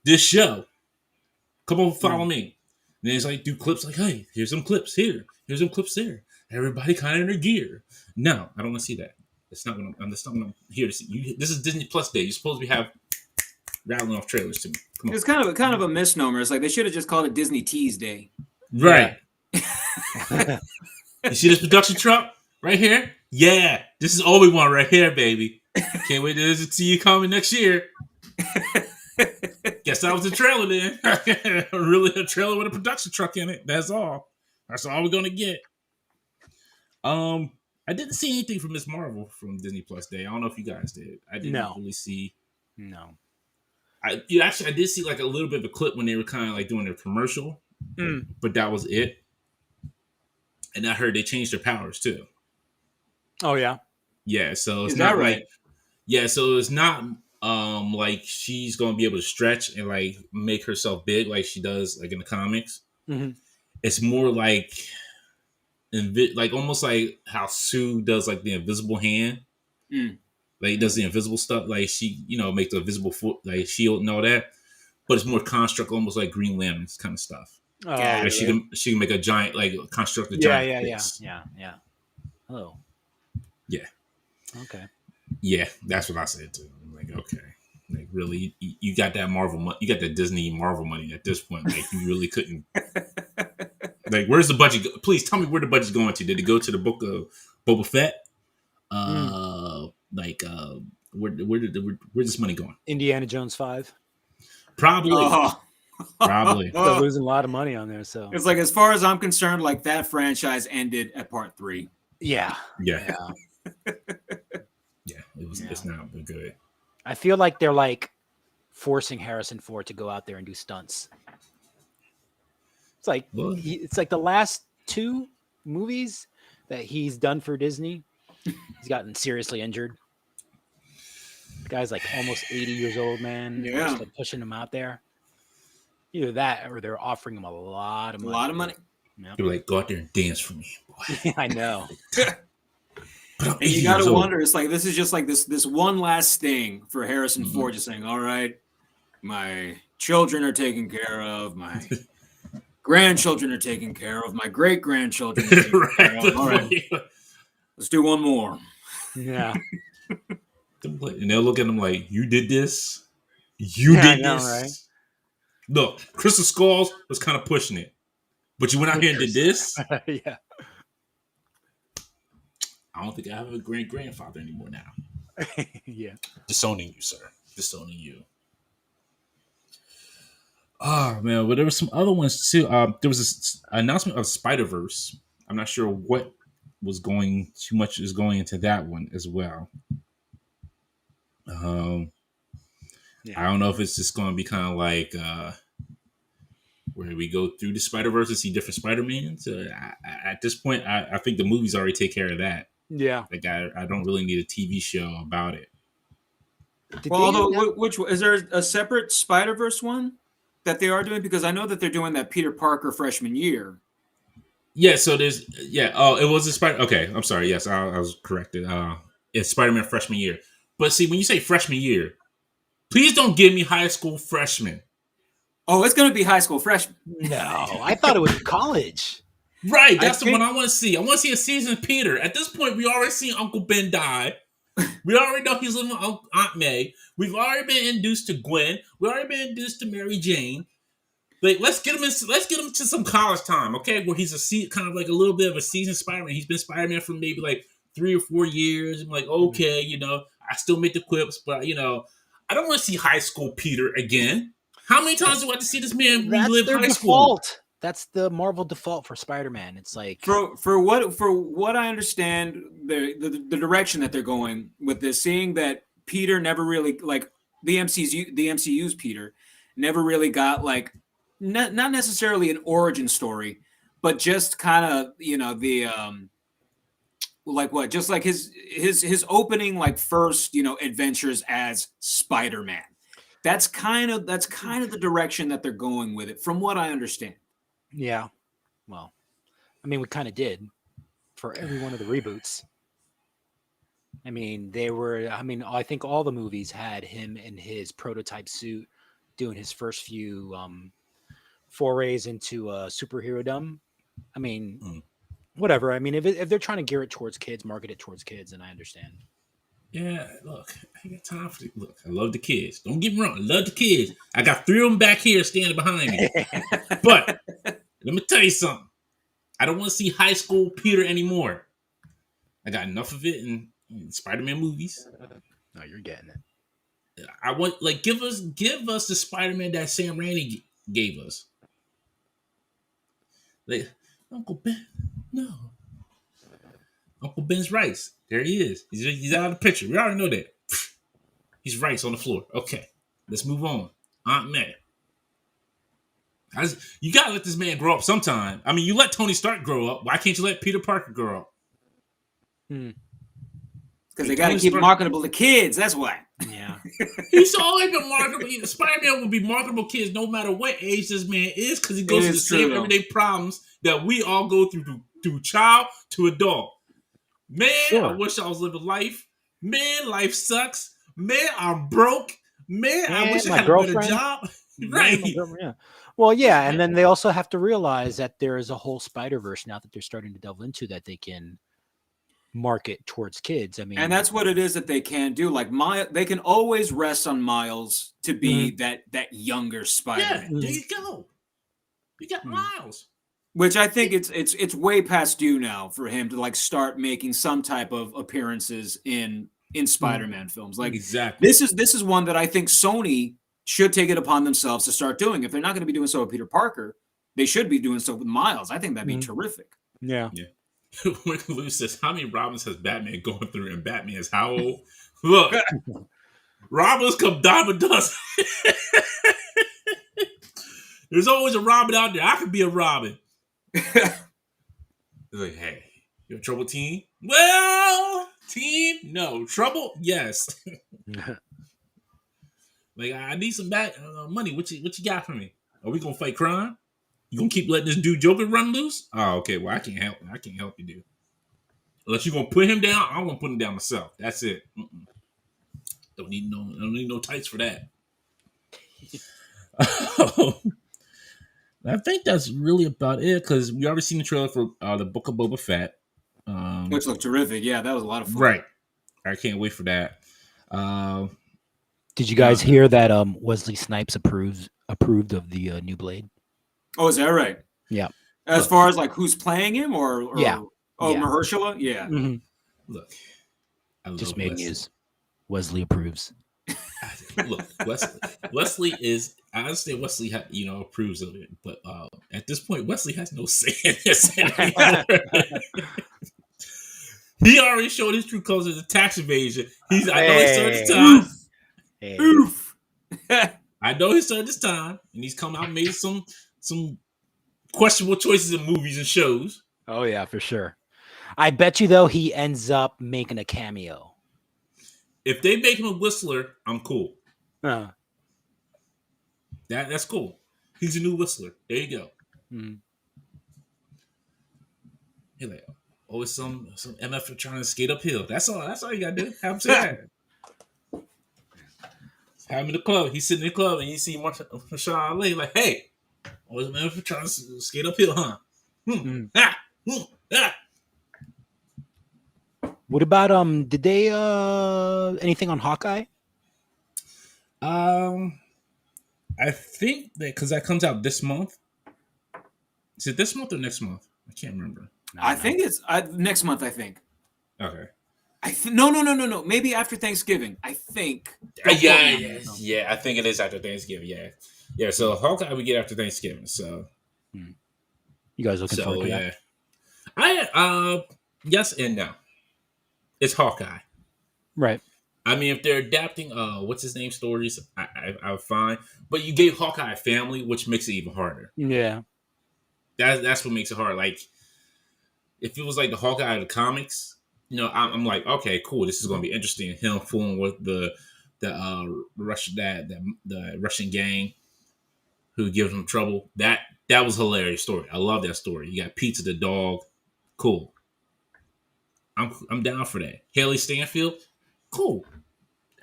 this show. Come over, follow me. And then it's like, do clips like, hey, here's some clips here. Here's some clips there. Everybody kind of in their gear. No, I don't want to see that. That's not what I'm here to see. This is Disney Plus Day. You're supposed to have rattling off trailers to me. Come on. It's kind of a misnomer. It's like they should have just called it Disney Tease Day. Right. You see this production truck right here? Yeah. This is all we want right here, baby. Can't wait to see you coming next year. Guess that was the trailer then. Really a trailer with a production truck in it. That's all. That's all we're gonna get. I didn't see anything from Miss Marvel from Disney Plus Day. I don't know if you guys did. I didn't really see. No. I did see like a little bit of a clip when they were kind of like doing their commercial, but that was it. And I heard they changed their powers too. Oh yeah. Yeah, so it's Is not that right? like so it's not like she's gonna be able to stretch and like make herself big like she does like in the comics. Mm-hmm. It's more like almost like how Sue does like the invisible hand. Like does the invisible stuff, like she, make the invisible foot like shield and all that. But it's more construct, almost like Green Lanterns kind of stuff. Oh, Yeah, like she can make a giant, like construct a giant. Yeah. Hello. Yeah. Okay. Yeah, that's what I said too. I'm like, okay, like really, you got that Marvel money, you got that Disney Marvel money at this point. Like you really couldn't. Like, where's the budget? Please tell me where the budget's going to. Did it go to the book of Boba Fett? Where's this money going? Indiana Jones 5. Probably. Probably. They're losing a lot of money on there. So it's like, as far as I'm concerned, like that franchise ended at part 3. Yeah. Yeah. It's not been good. I feel like they're like forcing Harrison Ford to go out there and do stunts. It's like it's like the last 2 movies that he's done for Disney. He's gotten seriously injured. The guy's like almost 80 years old, man. Yeah. Just like pushing him out there. Either that or they're offering him a lot of money. A lot of money. Yep. You're like, go out there and dance for me, boy. I know. And you got to wonder, it's like, this is just like this one last thing for Harrison Ford, just saying, all right, my children are taken care of, my grandchildren are taken care of, my great-grandchildren are taken care of. All right, let's do one more. Yeah. And they'll look at him like, you did this? You did this? Right? Look, Crystal Skulls was kind of pushing it. But you went out here and did this? Yeah. I don't think I have a great-grandfather anymore now. Yeah. Disowning you, sir. Disowning you. Oh, man. But there were some other ones, too. There was this announcement of Spider-Verse. I'm not sure what was going into that one as well. I don't know if it's just going to be kind of like where we go through the Spider-Verse and see different Spider-Mans. At this point, I think the movies already take care of that. Yeah. Like I don't really need a TV show about it. Well, although which is there a separate Spider-Verse one that they are doing? Because I know that they're doing that Peter Parker freshman year. Yeah, so there's Oh, it was a Spider. Okay, I'm sorry. Yes, I was corrected. It's Spider-Man freshman year. But see, when you say freshman year, please don't give me high school freshman. Oh, it's going to be high school freshman. No, I thought it was college. Right, that's the one I want to see. I want to see a seasoned Peter. At this point, we already seen Uncle Ben die. We already know he's living with Aunt May. We've already been introduced to Gwen. We've already been introduced to Mary Jane. Like, let's get him to some college time, okay? Where he's kind of like a little bit of a seasoned Spider-Man. He's been Spider-Man for maybe like 3 or 4 years. I'm like, okay, I still make the quips, but I don't want to see high school Peter again. How many times do I have to see this man relive high school? That's the Marvel default for Spider-Man. It's like for what I understand, the direction that they're going with this, seeing that Peter never really, like, the MCU's Peter never really got, like, not necessarily an origin story, but just kind of just like his opening, like, first adventures as Spider-Man. That's kind of the direction that they're going with it, from what I understand. Yeah. Well, I mean, we kind of did for every one of the reboots. I mean, I think all the movies had him in his prototype suit doing his first few forays into superhero-dom. I mean, whatever. I mean, if they're trying to gear it towards kids, market it towards kids, and I understand. Yeah, look, I ain't got time for it. Look, I love the kids. Don't get me wrong, I love the kids. I got 3 of them back here standing behind me. But let me tell you something. I don't want to see high school Peter anymore. I got enough of it in Spider-Man movies. No, you're getting it. I want, like, give us the Spider-Man that Sam Raimi gave us. Like, Uncle Ben, no. Uncle Ben's Rice. There he is. He's out of the picture. We already know that. He's Rice on the floor. Okay, let's move on. Aunt May. You gotta let this man grow up sometime. I mean, you let Tony Stark grow up. Why can't you let Peter Parker grow up? Because they gotta keep marketable to kids. That's why. Yeah. He's always been marketable. Spider-Man will be marketable kids no matter what age this man is, because he goes through the same everyday problems that we all go through child to adult. Man, sure. I wish I was living life. Man, life sucks. Man, I'm broke. Man, I wish I had a better job. Right. Yeah. Well, yeah, and then they also have to realize that there is a whole Spider-Verse now that they're starting to delve into that they can market towards kids. I mean, and that's what it is that they can do. Like, they can always rest on Miles to be that younger Spider-Man. Yeah, there you go. You got Miles. Which I think it's way past due now for him to, like, start making some type of appearances in Spider-Man films. Like, exactly. This is one that I think Sony should take it upon themselves to start doing. If they're not going to be doing so with Peter Parker, they should be doing so with Miles. I think that'd be terrific. Yeah. When Lou says, how many Robins has Batman going through, and Batman is how old? Look, Robins come dime a dozen. There's always a Robin out there. I could be a Robin. Like, hey, you in trouble, team? Well, team, no. Trouble? Yes. Like, I need some back money. What you got for me? Are we gonna fight crime? You gonna keep letting this dude Joker run loose? Oh, okay. Well, I can't help you, dude. Unless you're gonna put him down, I'm gonna put him down myself. That's it. Don't need no tights for that. I think that's really about it, because we already seen the trailer for the Book of Boba Fett, which looked terrific. Yeah, that was a lot of fun. Right. I can't wait for that. Did you guys hear that Wesley Snipes approved of the new Blade? Oh, is that right? Yeah. As far as, like, who's playing him, or yeah. Oh, yeah. Mahershala? Yeah. Mm-hmm. Look, I just made news. Wesley approves. Look, Wesley is. I understand Wesley, approves of it, but at this point, Wesley has no say in this anymore. He already showed his true colors as a tax evasion. I know he served his time. Oof. I know he served his time, and he's come out and made some questionable choices in movies and shows. Oh yeah, for sure. I bet you though he ends up making a cameo. If they make him a Whistler, I'm cool. Uh, That's cool. He's a new Whistler. There you go. He's like, oh, it's some MF trying to skate uphill. That's all you gotta do. Have him say that. Have him in the club. He's sitting in the club and you see Marshall Ali like, hey, oh, it's MF trying to skate uphill, huh? What about did they anything on Hawkeye? I think that because that comes out this month. Is it this month or next month? I can't remember. I think it's next month. I think. Okay. No. Maybe after Thanksgiving. I think. Yeah. I think it is after Thanksgiving. Yeah. So Hawkeye we get after Thanksgiving. So. You guys looking forward to that? I yes and no. It's Hawkeye, right? I mean, if they're adapting, what's his name stories, I'm fine. But you gave Hawkeye a family, which makes it even harder. Yeah, that's what makes it hard. Like, if it was like the Hawkeye of the comics, I'm like, okay, cool, this is going to be interesting. Him fooling with the Russian gang who gives him trouble. That was a hilarious story. I love that story. You got Pizza the dog, cool. I'm down for that. Haley Stanfield, cool.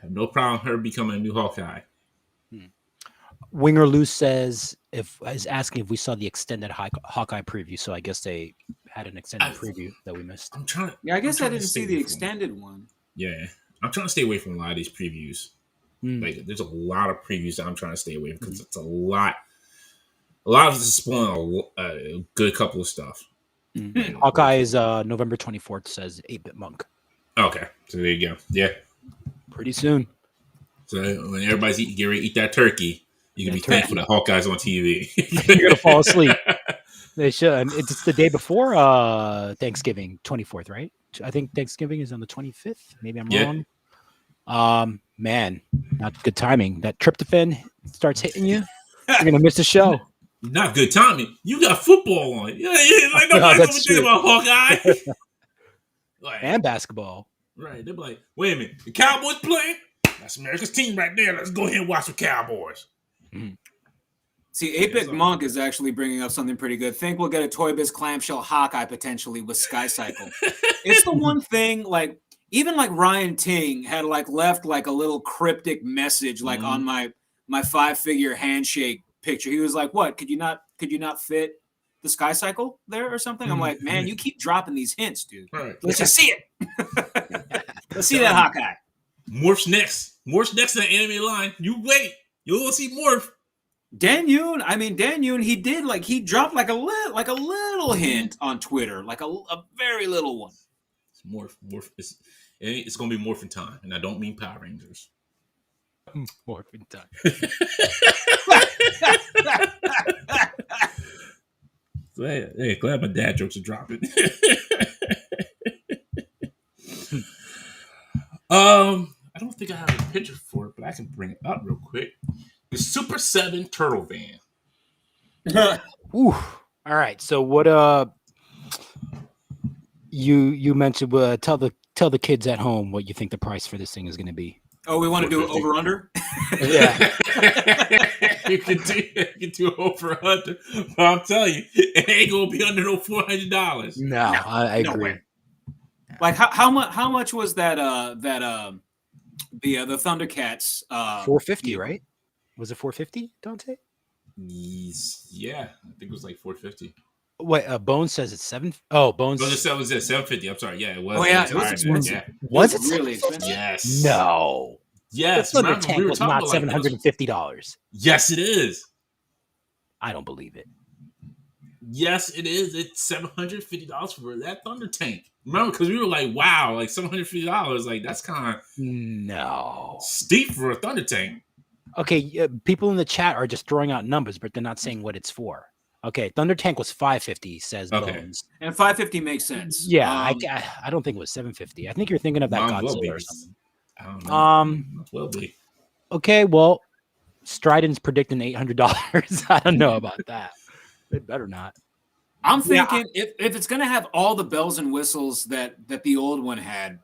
Have no problem her becoming a new Hawkeye. Winger Loose is asking if we saw the extended Hawkeye preview. So I guess they had an extended preview that we missed. I guess I didn't see the extended one. Yeah, I'm trying to stay away from a lot of these previews. Like, there's a lot of previews that I'm trying to stay away from because it's a lot. A lot of this is spoiling a good couple of stuff. Hawkeye is November 24th, says 8-Bit Monk. Okay, so there you go. Yeah, pretty soon. So when everybody's get ready to eat that turkey, you can be thankful that Hawkeye's on TV. You're gonna fall asleep. They should. It's the day before Thanksgiving, 24th, right? I think Thanksgiving is on the 25th. Maybe I'm wrong. Man, not good timing. That tryptophan starts hitting you. You're gonna miss the show. Not good timing. You got football on. Yeah, like nobody's gonna think about Hawkeye. Like, and basketball. Right. They're like, wait a minute, the Cowboys playing? That's America's team right there. Let's go ahead and watch the Cowboys. See, 8-Bit Monk is actually bringing up something pretty good. Think we'll get a Toy Biz clamshell Hawkeye potentially with Sky Cycle. It's the one thing, like, even like Ryan Ting had like left like a little cryptic message like on my 5-figure handshake picture. He was like, what, could you not fit the Sky Cycle there or something? I'm like, man, you keep dropping these hints, dude. Right. Let's just see it. Let's see that Hawkeye. Morph's next in the anime line. You wait, you'll see Morph. Dan Yoon, he dropped like a little hint on Twitter, like a very little one. It's Morph. It's gonna be Morphin' time, and I don't mean Power Rangers. Morphin' time. Hey, glad my dad jokes are dropping. I don't think I have a picture for it, but I can bring it up real quick. The Super 7 Turtle Van. Ooh. All right. So what you mentioned tell the kids at home what you think the price for this thing is going to be. Oh, we want to do it over under? Yeah. you can do over under. But I'm telling you, it ain't gonna be under no $400. No, I agree. Way. Like how much was that the Thundercats 450, right? Was it 450, Dante? Yeah, I think it was like 450. Wait, Bones says it's 7. Oh, Bones says 750. I'm sorry. Yeah, it was. Oh yeah, it was expensive. Yeah. Was it really expensive? Yes. No. Yes. The Thunder Tank was not $750. Yes, it is. I don't believe it. Yes, it is. It's $750 for that Thunder Tank. Remember, because we were like, wow, like $750. Like, that's kind of steep for a Thunder Tank. Okay, people in the chat are just throwing out numbers, but they're not saying what it's for. Okay, Thunder Tank was $550, says Bones. And $550 makes sense. Yeah, I don't think it was $750. I think you're thinking of that Godzilla or something. I don't know. Will be. Okay, well, Strident's predicting $800. I don't know about that. It better not. I'm thinking if it's going to have all the bells and whistles that the old one had,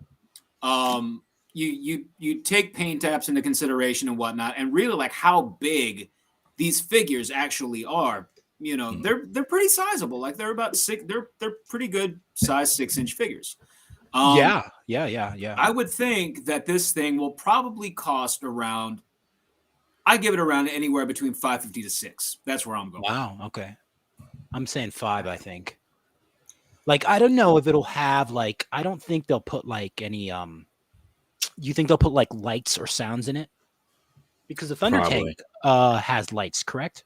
you take paint apps into consideration and whatnot, and really like how big these figures actually are. You know, they're pretty sizable. Like they're about they're pretty good size 6-inch figures. Yeah. I would think that this thing will probably cost around. I give it around anywhere between $550 to $6. That's where I'm going. Wow. Okay. I'm saying 5. I think. Like I don't know if it'll have like I don't think they'll put like any You think they'll put like lights or sounds in it? Because the Thunder Tank has lights, correct?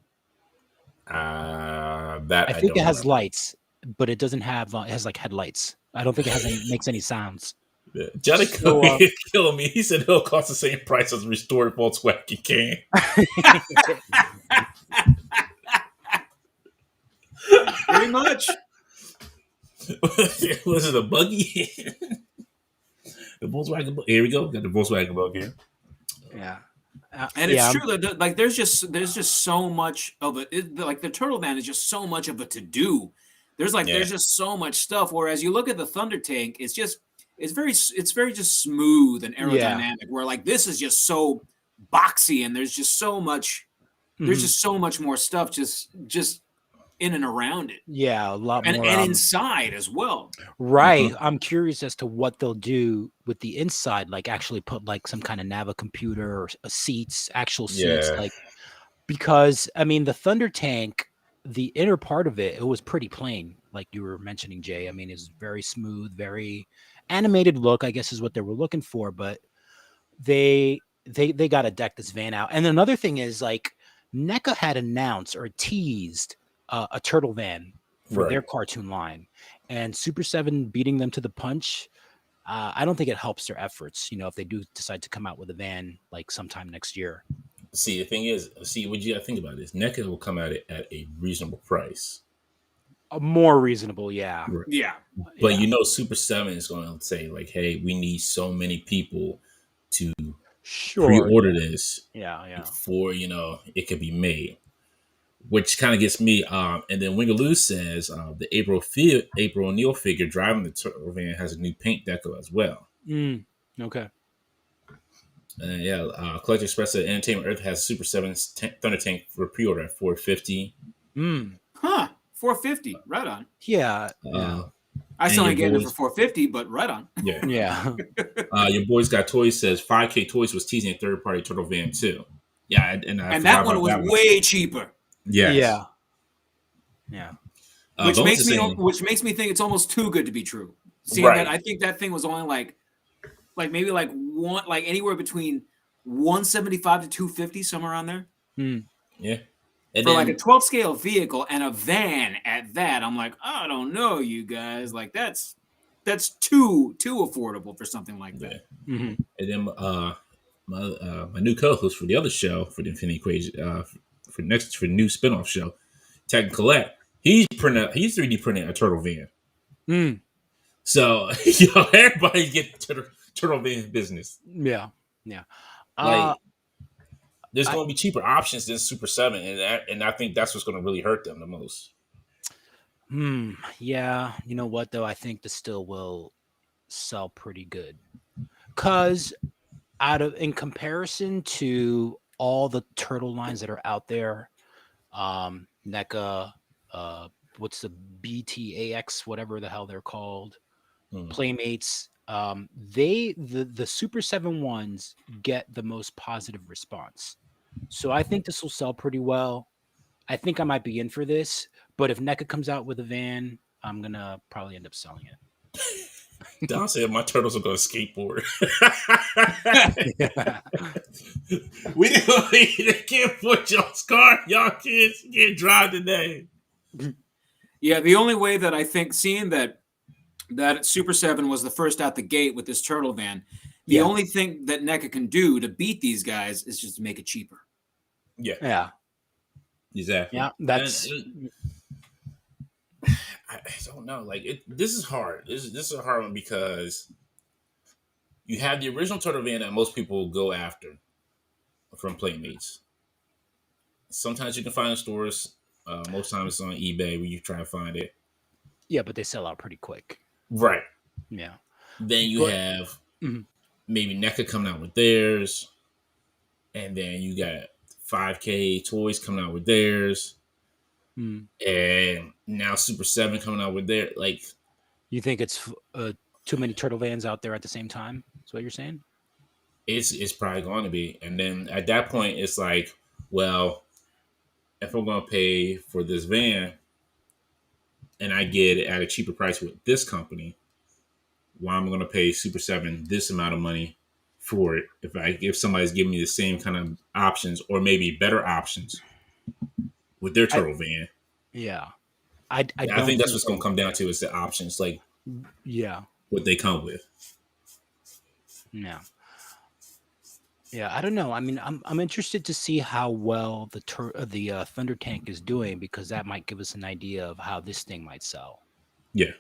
That I think it has lights, but it doesn't have. It has like headlights. I don't think it has makes any sounds. Yeah. Johnny killing me. He said it'll cost the same price as a restored Volkswagen can. Pretty much. Was it a buggy? The Volkswagen. Here we go. Got the Volkswagen bug here. Yeah. And it's true that like there's just so much of it. Like the Turtle Van is just so much of a to do. There's just so much stuff. Whereas you look at the Thunder Tank, it's very just smooth and aerodynamic. Yeah. Where like this is just so boxy, and there's just so much. There's just so much more stuff just in and around it. Yeah, a lot more. And inside as well. Right. I'm curious as to what they'll do with the inside, like actually put like some kind of Nava computer or seats, actual seats. Like, because I mean, the Thunder Tank, the inner part of it was pretty plain, like you were mentioning, Jay. I mean, it's very smooth, very animated look, I guess is what they were looking for, but they got to deck this van out. And another thing is like NECA had announced or teased a turtle van for their cartoon line, and Super 7 beating them to the punch. I don't think it helps their efforts, you know, if they do decide to come out with a van like sometime next year. See, the thing is, what you got to think about is NECA will come at it at a reasonable price. More reasonable, yeah. Right. Yeah. But you know, Super 7 is going to say like, hey, we need so many people to pre-order this before, you know, it could be made. Which kind of gets me. And then Wingaloo says the April O'Neil figure driving the turtle van has a new paint deco as well. Okay. Collector Express said Entertainment Earth has Super 7's Thunder Tank for pre-order at $450. Huh. $450. Right on. Yeah. I still ain't getting it for $450, but right on. Yeah. Your Boys Got Toys says 5K Toys was teasing a third-party turtle van too. Yeah, and that one was way cheaper. Yes. Yeah. Which makes me think it's almost too good to be true. Seeing that, I think that thing was only like maybe like one, like anywhere between $175 to $250, somewhere around there. Yeah. And for like a 12 scale vehicle and a van at that, I'm like, I don't know, you guys. Like that's too affordable for something like that. And then my new co-host for the other show, for the Infinity Equation, for the new spinoff show, Tech Collette, he's 3D printing a turtle van. So everybody get turtle van business. Yeah. There's going to be cheaper options than Super 7, and I think that's what's going to really hurt them the most. Yeah. You know what though? I think this still will sell pretty good, because in comparison to all the turtle lines that are out there, NECA, what's the BTAX, whatever the hell they're called, Playmates, the Super 7 ones get the most positive response. So I think this will sell pretty well. I think I might be in for this, but if NECA comes out with a van, I'm gonna probably end up selling it. Don said my turtles are going to skateboard. They can't put y'all's car. Y'all kids can't drive today. Yeah, the only way that I think, seeing that Super 7 was the first out the gate with this turtle van, the only thing that NECA can do to beat these guys is just to make it cheaper. Yeah. Exactly. Yeah, that's... I don't know. Like this is hard. This is a hard one, because you have the original turtle van that most people go after from Playmates. Sometimes you can find in stores. Most times it's on eBay where you try to find it. Yeah, but they sell out pretty quick. Right. Yeah. Then you have maybe NECA coming out with theirs, and then you got 5K Toys coming out with theirs, and now Super 7 coming out with their like. You think it's too many turtle vans out there at the same time? That's what you're saying? It's probably going to be, and then at that point, it's like, well, if I'm going to pay for this van, and I get it at a cheaper price with this company, why am I going to pay Super 7 this amount of money for it if somebody's giving me the same kind of options or maybe better options with their turtle van? Yeah. I think that's what's going to come down to is the options, like what they come with. Yeah. Yeah, I don't know. I mean, I'm interested to see how well the Thunder Tank is doing, because that might give us an idea of how this thing might sell. Yeah.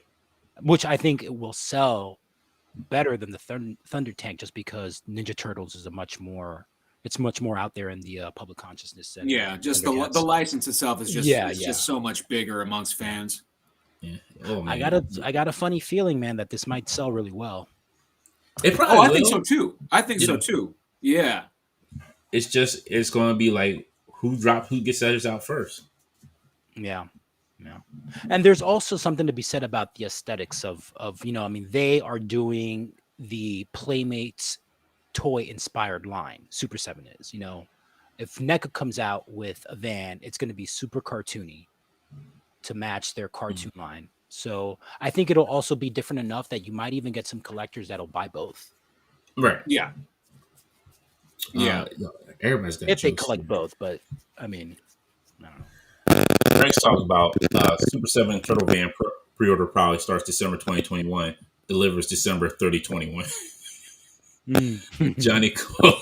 Which I think it will sell better than the Thunder Tank, just because Ninja Turtles is much more out there in the public consciousness. And just the license itself is just just so much bigger amongst fans. Yeah. Oh, man. I got a funny feeling, man, that this might sell really well. It probably will. I think so too. So too. Yeah. It's going to be like who gets theirs out first. Yeah. Yeah. And there's also something to be said about the aesthetics of I mean, they are doing the Playmates toy inspired line. Super 7 is, if NECA comes out with a van, it's going to be super cartoony to match their cartoon line. So I think it'll also be different enough that you might even get some collectors that'll buy both. Right. Yeah. Yeah. Everybody's got if they collect both, but I mean, I don't know. Greg's talking about Super 7 Turtle Van pre-order probably starts December 2021, delivers December 3021. Johnny Cook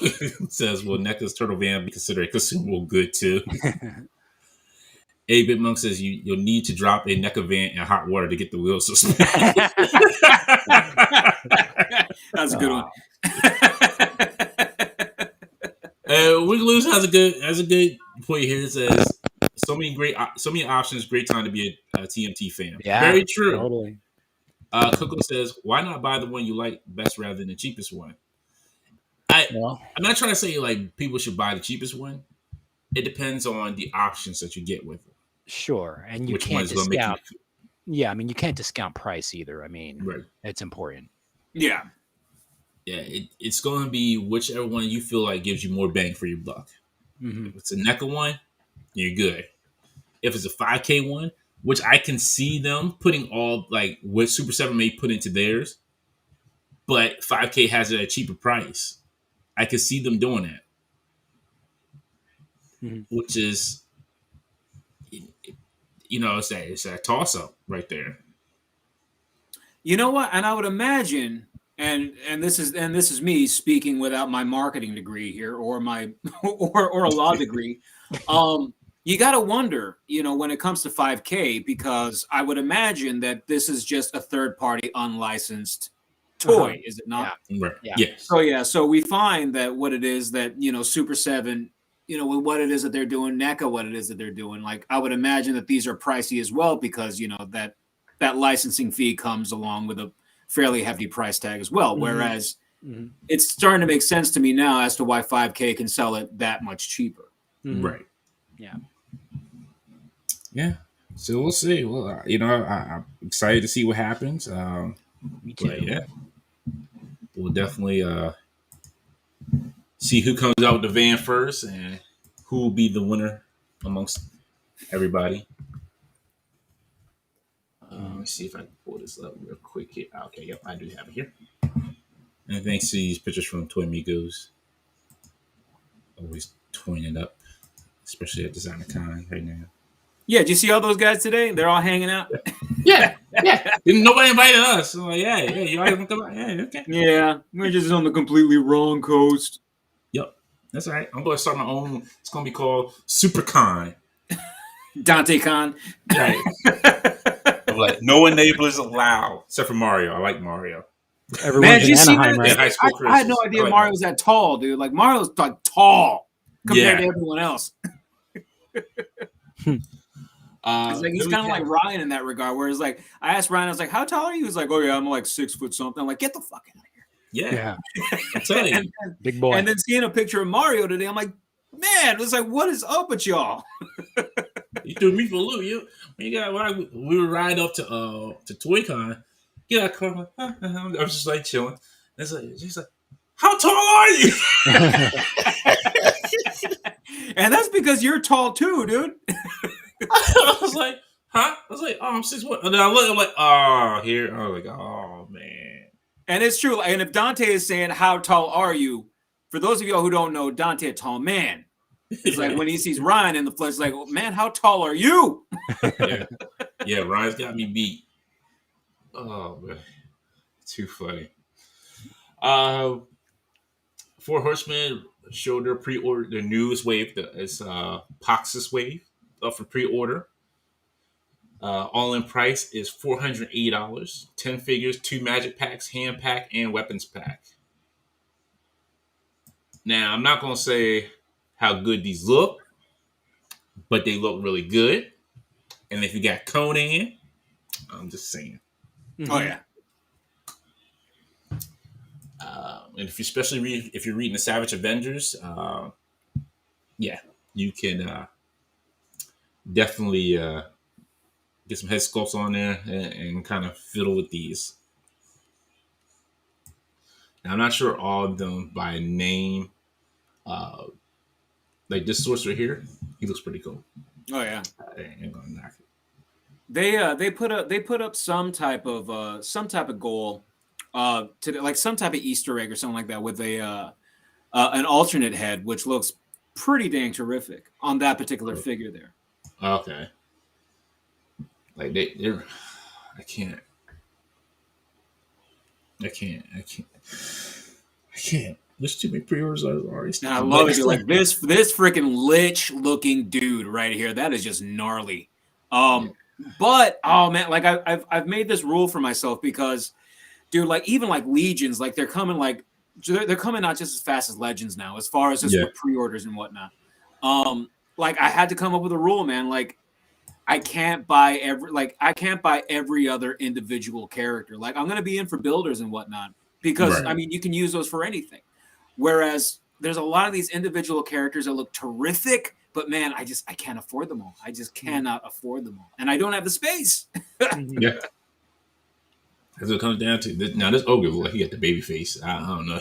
says, "Will NECA's Turtle Van be considered a consumable good too?" 8-Bit Monk says, "You'll need to drop a NECA van in hot water to get the wheels suspended." That's a good one. Wiggaloos has a good point here. It says, so many options, great time to be a TMT fan. Yeah, very true. Totally. Coco says, why not buy the one you like best rather than the cheapest one? I'm not trying to say like people should buy the cheapest one. It depends on the options that you get with it. Sure, and you can't discount. Yeah, I mean, you can't discount price either. I mean, it's important. Yeah. Yeah, it's going to be whichever one you feel like gives you more bang for your buck. Mm-hmm. If it's a NECA one, you're good. If it's a 5K one, which I can see them putting all like what Super 7 may put into theirs, but 5K has it at a cheaper price. I can see them doing that, which is, it's a toss up right there. You know what? And I would imagine. And this is me speaking without my marketing degree here or my or a law degree. You got to wonder, when it comes to 5K, because I would imagine that this is just a third party unlicensed toy, is it not? Yeah. Right. Yeah. Yes. So we find that what it is that Super 7, what it is that they're doing, NECA, what it is that they're doing. Like I would imagine that these are pricey as well, because that licensing fee comes along with a fairly hefty price tag as well. Whereas it's starting to make sense to me now as to why 5K can sell it that much cheaper. Right. Yeah. Yeah. So we'll see. Well, I'm excited to see what happens. Me too. Yeah. We'll definitely see who comes out with the van first and who will be the winner amongst everybody. Let me see if I can pull this up real quick here. Okay, yep, I do have it here. And thanks to these pictures from Toy Migos. Always toying it up, especially at Designer Con right now. Yeah, did you see all those guys today? They're all hanging out. Yeah. Nobody invited us. So like, yeah, you guys want to come out? Yeah, okay. Yeah, we're just on the completely wrong coast. Yep, that's all right. I'm going to start my own. It's going to be called SuperCon. Dante Con. Right. Like no enablers allowed except for Mario. I like Mario. Everyone's in Anaheim, right? I had no idea Mario was that tall, dude. Like Mario's like tall compared to everyone else. He's kind of like Ryan in that regard. Whereas like I asked Ryan, I was like, "How tall are you?" He was like, "Oh yeah, I'm like 6 foot something." I'm like, "Get the fuck out of here." Yeah. I'm telling you. Big boy. And then seeing a picture of Mario today, I'm like, man, it's like, what is up with y'all? You threw me for a loop. We were riding up to ToyCon. Yeah, I was just like chilling. It's like she's like, "How tall are you?" And that's because you're tall too, dude. I was like, "Huh?" I was like, "Oh, I'm 6'1". And then I look, I'm like, "Oh, here." I was like, "Oh man." And it's true. And if Dante is saying, "How tall are you?" For those of y'all who don't know, Dante, a tall man. It's like when he sees Ryan in the flesh, like, man, how tall are you? Yeah, Ryan's got me beat. Oh man, too funny. Four Horsemen showed their pre-order, their newest wave. It's Poxus wave up for pre-order. All-in price is $480. 10 figures, 2 magic packs, hand pack, and weapons pack. Now, I'm not gonna say how good these look, but they look really good. And if you got Conan, I'm just saying. Oh yeah. And if you especially if you're reading the Savage Avengers, yeah, you can definitely get some head sculpts on there and kind of fiddle with these. Now, I'm not sure all of them by name. Like this sorcerer here, he looks pretty cool. Oh yeah. I ain't gonna knock it. They put up some type of goal to like some type of Easter egg or something like that with an alternate head, which looks pretty dang terrific on that particular figure there. Okay. Like they're I can't. There's too many pre-orders already. And I love it. Like this freaking lich looking dude right here. That is just gnarly. But oh man, like I've made this rule for myself because, dude, like even like legions, like they're coming not just as fast as legends now, as far as just with pre-orders and whatnot. Like I had to come up with a rule, man. Like I can't buy every other individual character. Like I'm gonna be in for builders and whatnot because I mean you can use those for anything. Whereas there's a lot of these individual characters that look terrific, but man, I can't afford them all. I just cannot afford them all, and I don't have the space. Yeah, that's what it comes down to. Now this ogre, like he got the baby face. I don't know,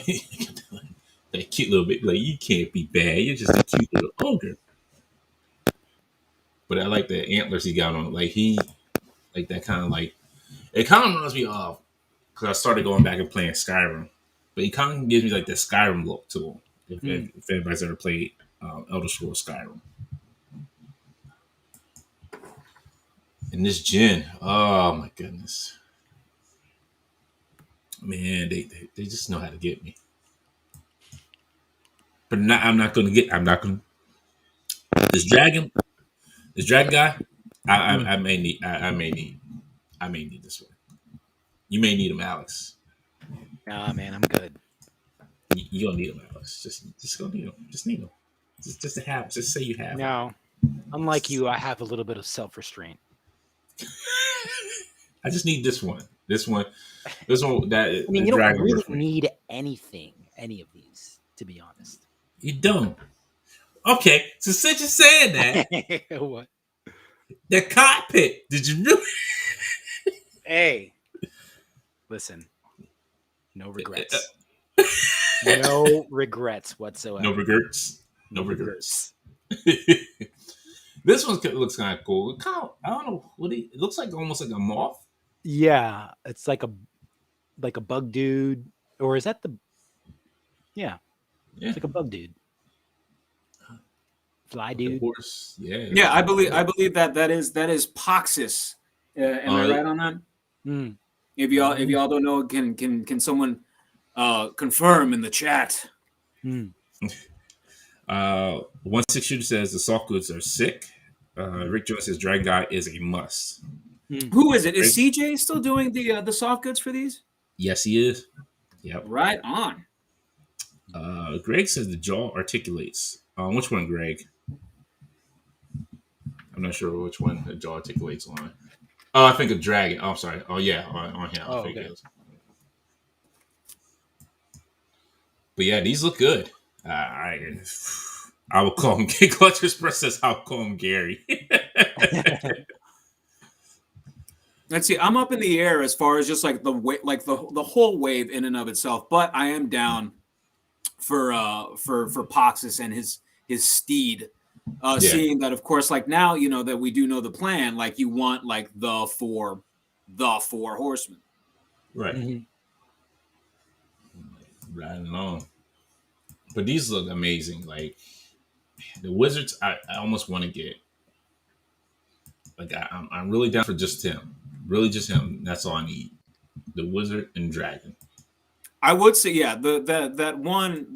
that cute little bit. Like you can't be bad. You're just a cute little ogre. But I like the antlers he got on. Like he, like that kind of like. It kind of reminds me of because I started going back and playing Skyrim. But he kind of gives me like the Skyrim look to him. If anybody's ever played Elder Scrolls Skyrim. And this Jin, oh my goodness. Man, they just know how to get me. But I'm not going to. This dragon guy, I may need this one. You may need him, Alex. Nah, man, I'm good. You don't need him, Alex. Just go need him. Just need him. Just to have. Just say you have. No, unlike you, I have a little bit of self-restraint. I just need this one. This one. That I mean, you don't really need any of these, to be honest. You don't. Okay, so since you're saying that, what? The cockpit. Did you really? Hey, listen. No regrets. No regrets whatsoever. No regrets. This one looks kind of cool. I don't know what it looks like. Almost like a moth. Yeah, it's like a bug dude, or is that the? Yeah, it's like a bug dude. Fly dude. Horse. Yeah. I believe that is Poxus. Am I right on that? Mm. If y'all don't know, can someone confirm in the chat? 16 Shooter says the soft goods are sick. Rick Jones says Dragon Guy is a must. Who is it? Is CJ still doing the soft goods for these? Yes, he is. Yep. Right on. Greg says the jaw articulates. Which one, Greg? I'm not sure which one the jaw articulates on. Oh, I think a dragon. Oh, I'm sorry. Oh, yeah, on him. Oh, okay. But yeah, these look good. I will call him. Clutch Express says I'll call him Gary. Let's see. I'm up in the air as far as just like the whole wave in and of itself. But I am down for Poxus and his steed. Seeing that, of course, like now that we do know the plan. Like you want like the four horsemen, right? Mm-hmm. Right along. But these look amazing. Like the wizards, I almost want to get. Like I'm really down for just him. Really, just him. That's all I need. The wizard and dragon. I would say, yeah, the one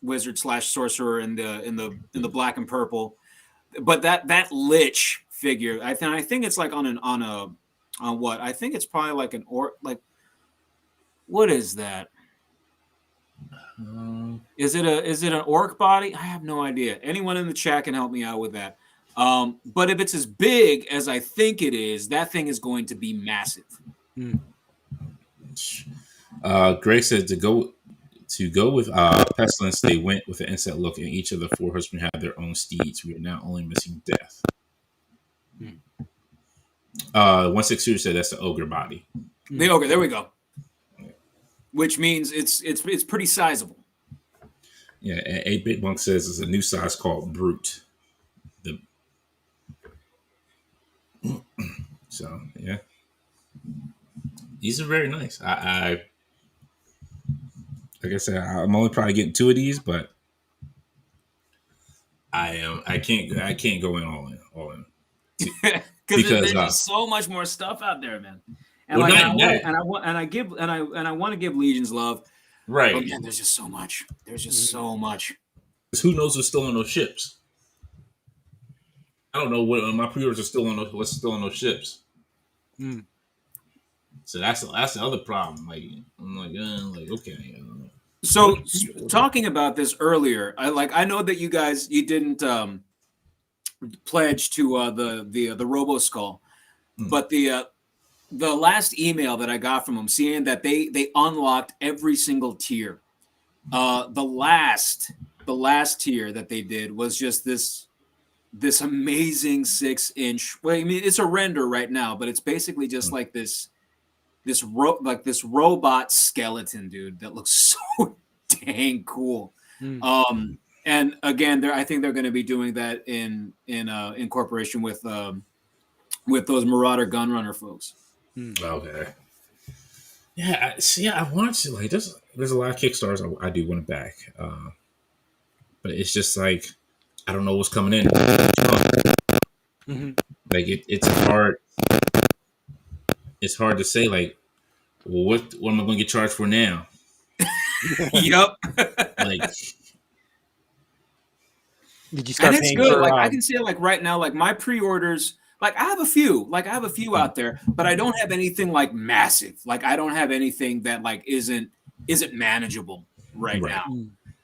wizard / sorcerer in the black and purple, but that lich figure, I think it's like on what? I think it's probably like an orc. Like, what is that? Is it an orc body? I have no idea. Anyone in the chat can help me out with that. But if it's as big as I think it is, that thing is going to be massive. Greg said to go with Pestilence, they went with an inset look, and each of the four horsemen have their own steeds. We are now only missing Death. 162 said that's the ogre body. The ogre, there we go. Which means it's pretty sizable. Yeah, and 8-Bit Monk says it's a new size called Brute. So yeah, these are very nice. I like I said, I'm only probably getting 2 of these, but I can't go in all in. Because there's just so much more stuff out there, man. And well, I want to give Legions love. Right. But man, there's just so much. There's just so much. Who knows what's still on those ships? I don't know what my pre-orders are still on. What's still on those ships? So that's the other problem. Like I'm like okay. So talking about this earlier, I know that you didn't pledge to the Robo Skull, but the last email that I got from them, seeing that they unlocked every single tier. The last tier that they did was just this amazing 6-inch. Well, I mean, it's a render right now, but it's basically just like this robot skeleton, dude, that looks so dang cool. And again, I think they're going to be doing that in cooperation with those Marauder Gunrunner folks. Okay. Yeah, I want to like there's a lot of Kickstarters I do want to back, but it's just like I don't know what's coming in. Like it's hard. It's hard to say. Like, well, what am I going to get charged for now? Yep. Like, did you start? And it's good. Like I can say, like right now, like my pre-orders. Like I have a few out there, but I don't have anything like massive. Like I don't have anything that like isn't manageable right now.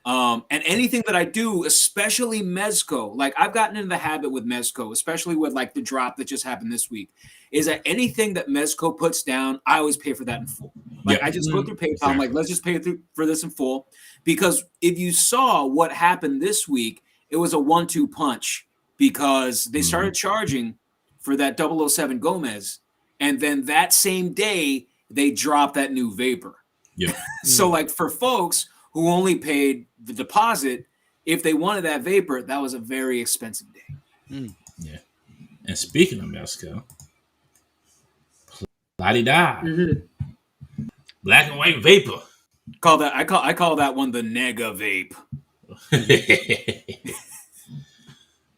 And anything that I do, especially Mezco, like I've gotten into the habit with Mezco, especially with like the drop that just happened this week, is that anything that Mezco puts down, I always pay for that in full. Like I just go through PayPal. I'm like, let's just pay for this in full. Because if you saw what happened this week, it was a 1-2 punch because they started charging for that 007 Gomez. And then that same day, they dropped that new Vapor. Yeah. So like for folks who only paid the deposit, if they wanted that Vapor, that was a very expensive day. Yeah. And speaking of Mezco, la-di-da. Black and white Vapor. I call that one the Nega Vape.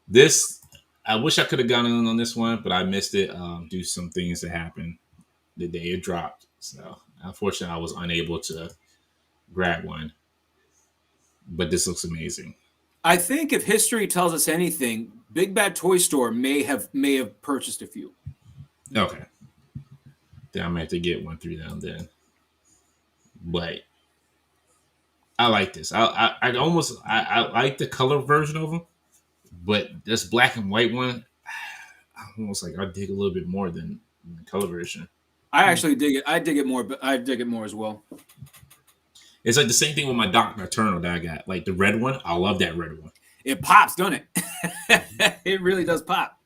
This I wish I could have gone in on this one, but I missed it due to some things that happened the day it dropped. So unfortunately, I was unable to grab one. But this looks amazing. I think if history tells us anything, Big Bad Toy Store may have purchased a few. Okay. Then I might have to get one through them then. But I like this. I like the color version of them, but this black and white one, I almost like I dig a little bit more than the color version. I actually dig it. I dig it more, but I dig it more as well. It's like the same thing with my Doc Nocturnal that I got. Like the red one, I love that red one. It pops, doesn't it? It really does pop.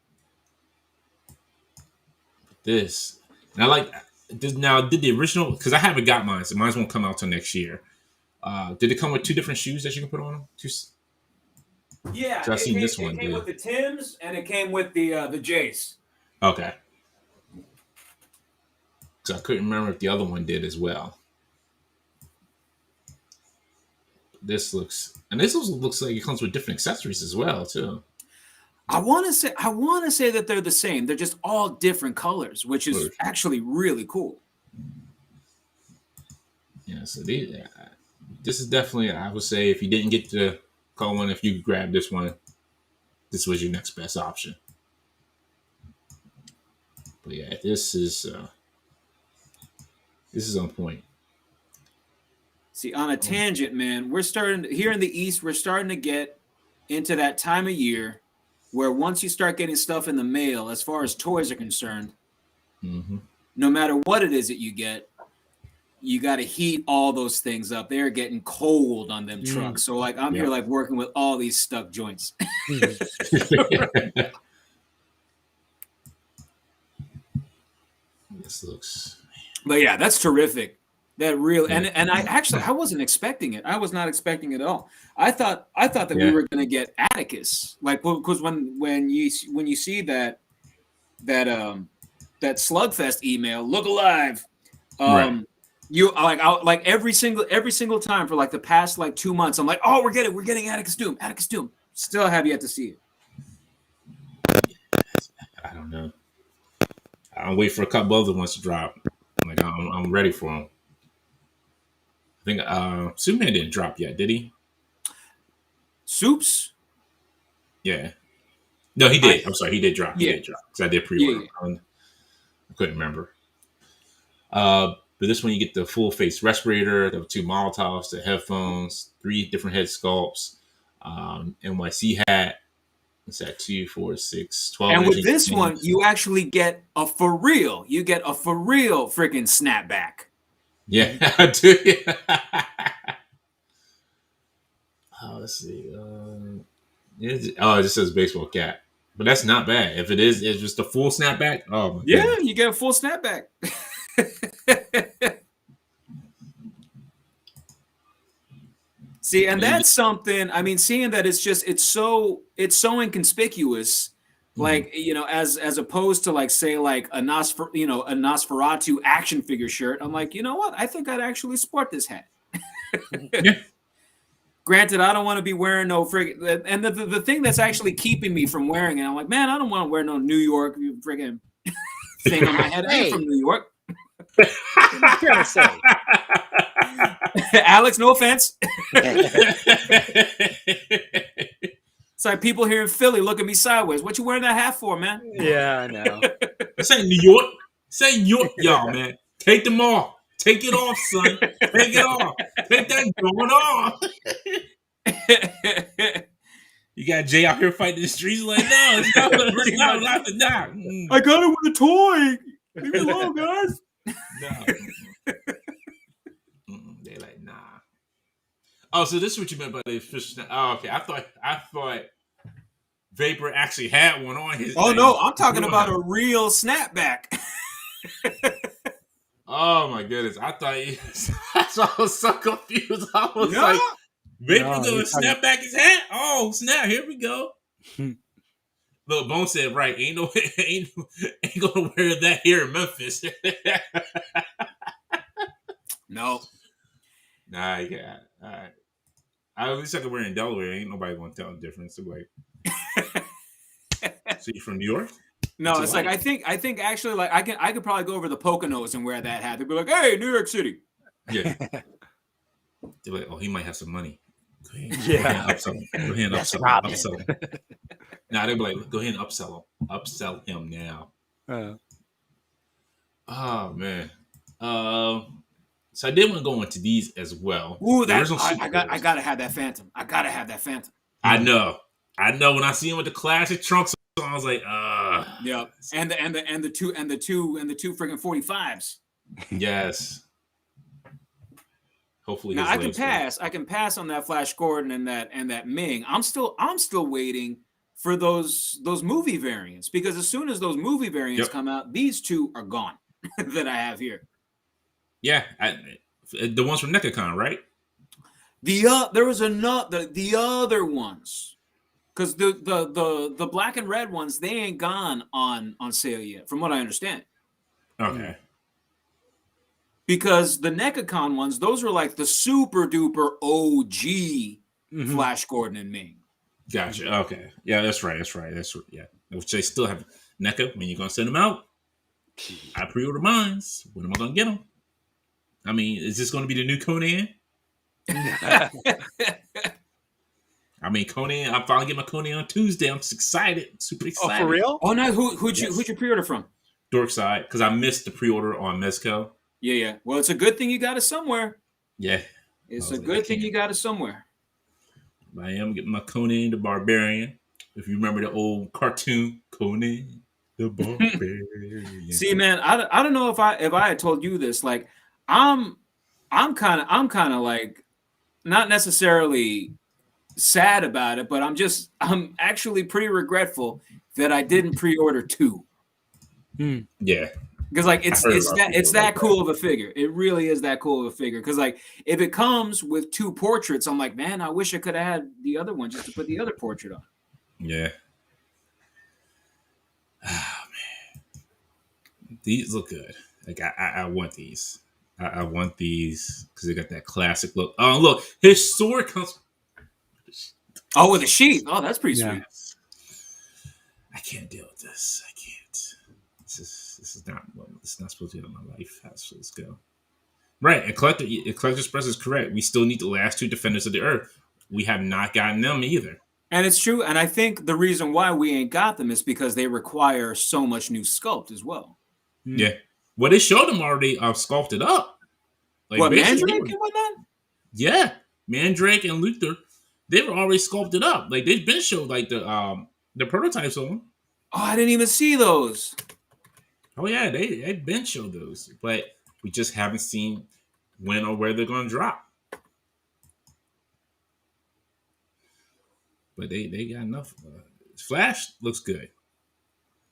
This, and I like this. Now, did the original? Because I haven't got mine, so mine won't come out till next year. Did it come with 2 different shoes that you can put on them? Yeah, so I've seen this one. It came with the Tims and it came with the J's. Okay. So I couldn't remember if the other one did as well. This looks also looks like it comes with different accessories as well too. I want to say that they're the same. They're just all different colors, which is actually really cool. Yeah, so this is definitely, I would say, if you didn't get the color one, if you grab this one, this was your next best option. But yeah, this is on point. See, on a tangent, man, we're starting here in the East. We're starting to get into that time of year where once you start getting stuff in the mail, as far as toys are concerned, no matter what it is that you get, you got to heat all those things up. They're getting cold on them trucks. So like I'm here like working with all these stuck joints. This looks. But yeah, that's terrific. That real and I wasn't expecting it. I was not expecting it at all. I thought that we were going to get Atticus, like because when you see that Slugfest email, look alive, you like every single time for like the past like 2 months, I'm like, oh, we're getting Atticus Doom. Still have yet to see it. I don't know. I'll wait for a couple other ones to drop. Like I'm ready for them. I think Superman didn't drop yet, did he? Soups? Yeah. No, he did. I'm sorry, he did drop. He did drop. Because I did pre-order. I couldn't remember. But this one, you get the full face respirator, the 2 Molotovs, the headphones, 3 different head sculpts, NYC hat. What's that? 2, 4, 6, 12. And with this one, you actually get a for real. You get a for real freaking snapback. Yeah, I do. Let's see. It just says baseball cap, but that's not bad. If it's just a full snapback. Oh my goodness. You get a full snapback. See, and that's something. I mean, seeing that it's so inconspicuous. Like, as opposed to like say like a Nosferatu action figure shirt, I'm like, you know what? I think I'd actually sport this hat. Granted, I don't want to be wearing no friggin', and the thing that's actually keeping me from wearing it, I'm like, man, I don't want to wear no New York friggin' thing on my head. I'm from New York. What are you trying to say? Alex, no offense. It's like people here in Philly look at me sideways. What you wearing that hat for, man? Yeah, I know. This ain't New York. This ain't New York, y'all, man. Take them off. Take it off, son. Take it off. Take that going off. You got Jay out here fighting the streets like, no, it's not. I got it with a toy. Leave me alone, guys. No. They like, nah. Oh, so this is what you meant by the official. Oh, okay. I thought Vapor actually had one on his. Oh no, I'm talking about a real snapback. Oh my goodness! I thought I was so confused. I was like, Vapor gonna snap back his hat. Oh snap! Here we go. Look, Bone said right. Ain't gonna wear that here in Memphis. No. Nah, yeah. All right. At least I can wear it in Delaware. Ain't nobody gonna tell the difference. Like, so you from New York? No, it's like I think actually like I could probably go over the Poconos and wear that hat. They'd be like, "Hey, New York City." Yeah. They're like, "Oh, he might have some money." Go ahead, upsell him. Go ahead and upsell him. Nah, they'd be like, "Go ahead and upsell him. Upsell him now." Oh man. So I did want to go into these as well. Ooh, I gotta have that Phantom. I know. When I see him with the classic trunks, I was like, Yep. And the two freaking 45s. Yes. Hopefully, now his I can legs work. pass. I can pass on that Flash Gordon and that Ming. I'm still waiting for those movie variants, because as soon as those movie variants come out, these two are gone that I have here. Yeah, the ones from NECACon, right? There was the other ones, because the black and red ones, they ain't gone on sale yet, from what I understand. Okay. Because the NECACon ones, those were like the super duper OG Flash Gordon and Ming. Gotcha. Okay. Yeah, that's right. Yeah. Which they still have. NECA, when you gonna send them out? I pre-order mines. When am I gonna get them? I mean, is this gonna be the new Conan? I mean, Conan. I finally get my Conan on Tuesday. I'm just excited. Super excited. Oh, for real? Oh, no. Who'd you pre-order from? Dorkside, because I missed the pre-order on Mezco. Yeah. Well, it's a good thing you got it somewhere. Yeah. It's a good thing you got it somewhere. I am getting my Conan the Barbarian. If you remember the old cartoon, Conan the Barbarian. See, man, I don't know if I had told you this. Like, I'm kind of like not necessarily sad about it, but I'm actually pretty regretful that I didn't pre-order 2. Yeah. Because like it's that cool of a figure. It really is that cool of a figure. Because like if it comes with 2 portraits, I'm like, man, I wish I could have had the other one just to put the other portrait on. Yeah. Oh man, these look good. Like I want these. I want these because they got that classic look. Oh look, his sword comes. Oh, with a sheath. Oh, that's pretty sweet. I can't deal with this. I can't. This is not supposed to be in my life. Let's go. Right, and Collector Express is correct. We still need the last 2 Defenders of the Earth. We have not gotten them either. And it's true. And I think the reason why we ain't got them is because they require so much new sculpt as well. Yeah. Well, they showed them already sculpted up. Like what, Mandrake and whatnot? Yeah. Mandrake and Luther, they were already sculpted up. Like they've been showed like the prototypes of them. Oh, I didn't even see those. Oh yeah, they've been showed those, but we just haven't seen when or where they're going to drop. But they got enough. Flash looks good.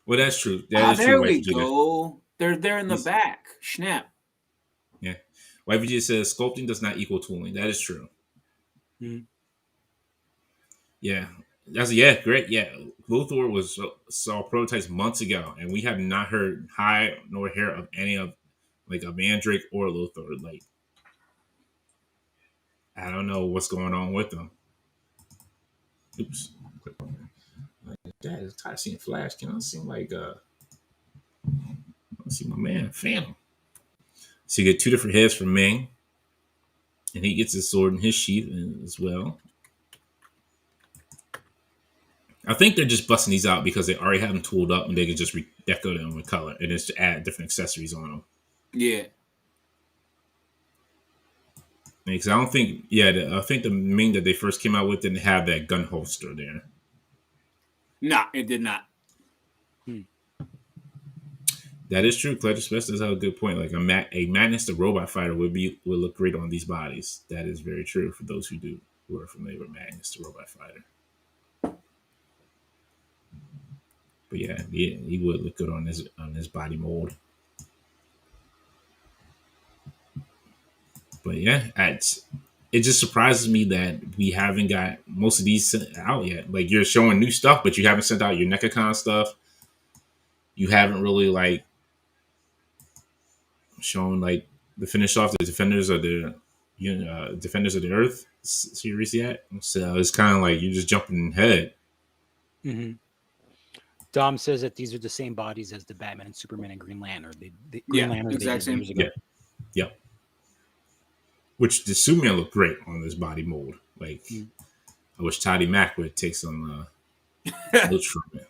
Well, that's true. That is there true. We go. They're in the back. Snap. Yeah. White Virginia says sculpting does not equal tooling. That is true. Yeah. Great. Yeah. Luthor saw prototypes months ago, and we have not heard high nor hair of any of like a Mandrake or Luthor. Like, I don't know what's going on with them. Oops. Dad is tired of seeing Flash. Can I seem like I see my man Phantom. So you get 2 different heads from Ming, and he gets his sword in his sheath as well. I think they're just busting these out because they already have them tooled up and they can just deco them with color and just add different accessories on them. Yeah. Because I don't think, I think the Ming that they first came out with didn't have that gun holster there. No, it did not. That is true. Collector Special does have a good point. Like a Magnus the Robot Fighter would look great on these bodies. That is very true for those who are familiar with Magnus the Robot Fighter. But yeah, he would look good on his body mold. But yeah, it just surprises me that we haven't got most of these sent out yet. Like you're showing new stuff, but you haven't sent out your NECACon stuff. You haven't really like shown like the finish off the Defenders of the Defenders of the Earth series yet. So it's kind of like you're just jumping ahead. Dom says that these are the same bodies as the Batman and Superman and Green Lantern. Green Lantern exact same. Years ago. Yeah. Which the Superman looked great on this body mold. Like, I wish Toddy Mack would take some looks from it.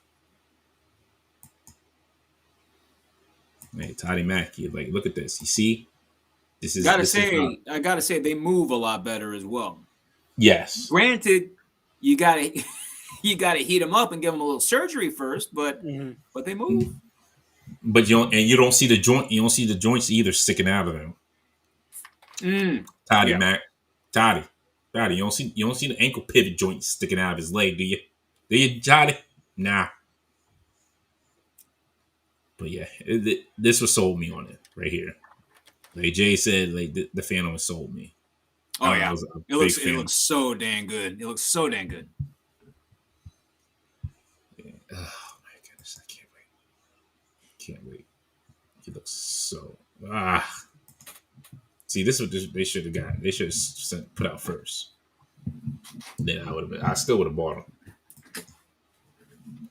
Hey, Toddy Mack, like, look at this. You see? I gotta say, they move a lot better as well. Yes. Granted, you gotta heat them up and give them a little surgery first, but they move. But you don't see the joint. You don't see the joints either sticking out of them. Toddy, Yeah. Mac. Toddy. You don't see the ankle pivot joint sticking out of his leg, do you? Do you, Toddy? Nah. But yeah, this was sold me on it right here. Like Jay said, like the Phantom was sold me. Oh yeah, it looks so dang good. It looks so dang good. Yeah. Oh my goodness, I can't wait. It looks so See, this is what they should have got. They should have put out first. Then I still would have bought them.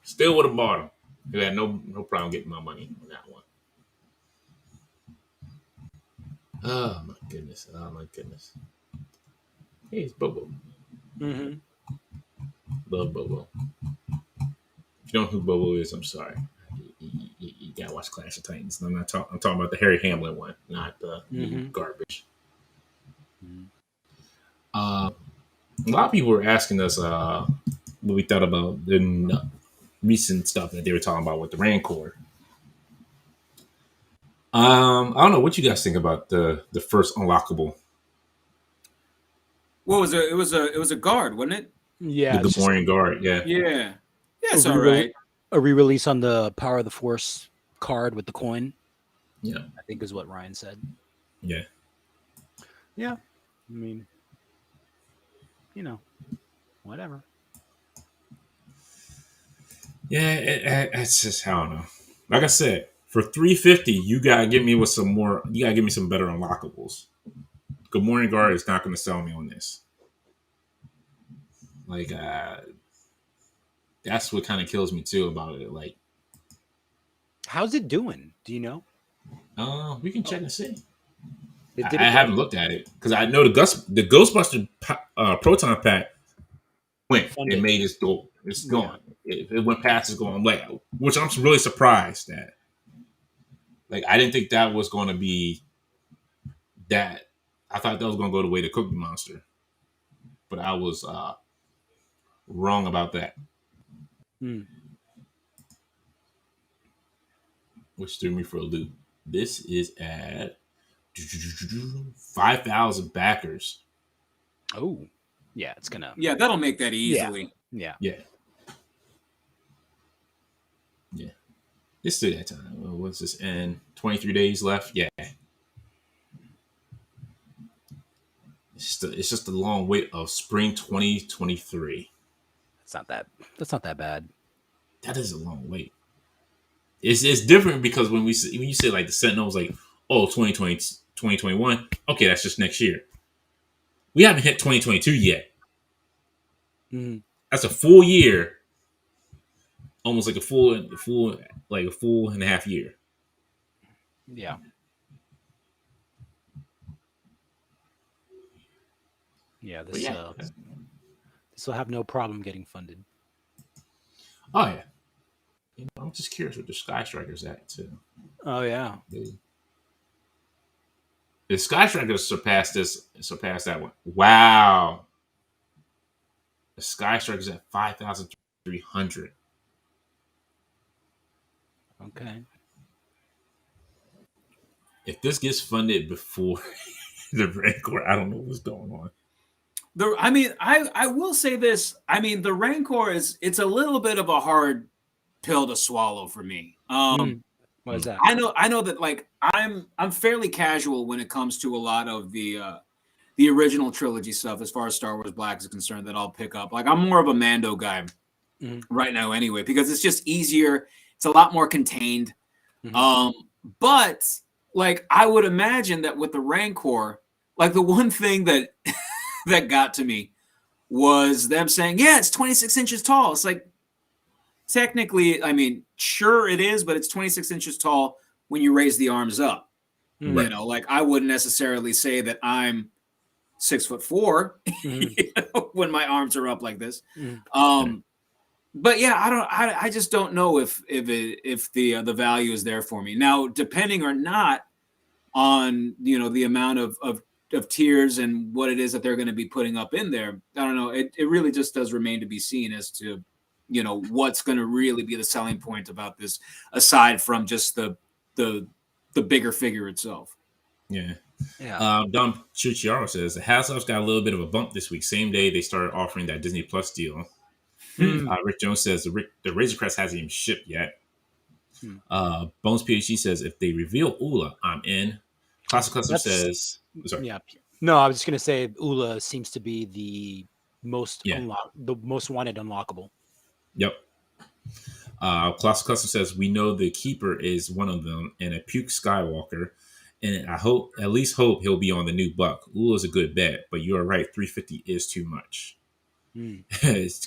Still would have bought them. I had no problem getting my money on that one. Oh my goodness. Hey, it's Bobo. Mm-hmm. Love Bobo. If you don't know who Bobo is, I'm sorry. You gotta watch Clash of Titans. I'm talking about the Harry Hamlin one, not the garbage. Mm-hmm. A lot of people were asking us what we thought about the recent stuff that they were talking about with the Rancor. I don't know what you guys think about the first unlockable. What was it? It was a guard, wasn't it? Yeah, the Gamorrean guard. Yeah. Yeah. It's all right. A re-release on the Power of the Force card with the coin. Yeah, I think is what Ryan said. Yeah. Yeah. I mean, whatever. Yeah, it's just, I don't know. Like I said, for $350, you gotta get me with some more. You gotta give me some better unlockables. Gamorrean guard is not going to sell me on this. Like, that's what kind of kills me too about it. Like, how's it doing? Do you know? We can check and see. I haven't looked at it because I know the Ghostbuster Proton Pack went. It made its goal. It's gone. Yeah. It went past its goal. I'm like, which I'm really surprised at. Like, I didn't think that was going to be that. I thought that was going to go the way to Cookie Monster, but I was wrong about that. Which threw me for a loop. This is at 5,000 backers. Oh, yeah, it's gonna. Yeah, that'll make that easily. Yeah. It's still that time. What's this end? 23 days left. Yeah. It's just a long wait of spring 2023. That's not that bad. That is a long wait. It's different because when you say like the Sentinels, like, 2020, 2021, okay, that's just next year. We haven't hit 2022 yet. Mm-hmm. That's a full year, almost like a full and a half year. Yeah. Yeah, this will have no problem getting funded. Oh yeah. I'm just curious what the Sky Striker's at too. Oh yeah. The Sky Striker surpassed that one. Wow. The Sky Striker's at 5,300. Okay. If this gets funded before the Rancor, I don't know what's going on. I will say this. I mean, the Rancor it's a little bit of a hard pill to swallow for me. What is that? I know that, like, I'm fairly casual when it comes to a lot of the original trilogy stuff as far as Star Wars Black is concerned that I'll pick up. Like, I'm more of a Mando guy right now anyway, because it's just easier. It's a lot more contained. But like, I would imagine that with the Rancor, like, the one thing that that got to me was them saying, yeah, it's 26 inches tall. It's like, technically, I mean, sure it is, but it's 26 inches tall when you raise the arms up. Right. You know, like, I wouldn't necessarily say that I'm 6'4" when my arms are up like this. But yeah, I just don't know if the value is there for me. Now, depending or not on, the amount of tiers and what it is that they're going to be putting up in there, I don't know. It really just does remain to be seen as to, what's going to really be the selling point about this, aside from just the bigger figure itself. Yeah. Yeah. Don Chuchiaro says HasLab's got a little bit of a bump this week. Same day they started offering that Disney Plus deal. Hmm. Rick Jones says the Razor Crest hasn't even shipped yet. Hmm. Bones PhD says if they reveal Ula, I'm in. Classic Custom says, sorry. Yeah. No, I was just gonna say Ula seems to be the most Yeah. the most wanted unlockable. Yep. Classic Custom says we know the Keeper is one of them and a Puke Skywalker, and I at least hope he'll be on the new Buck. Ula's a good bet, but you are right, 350 is too much.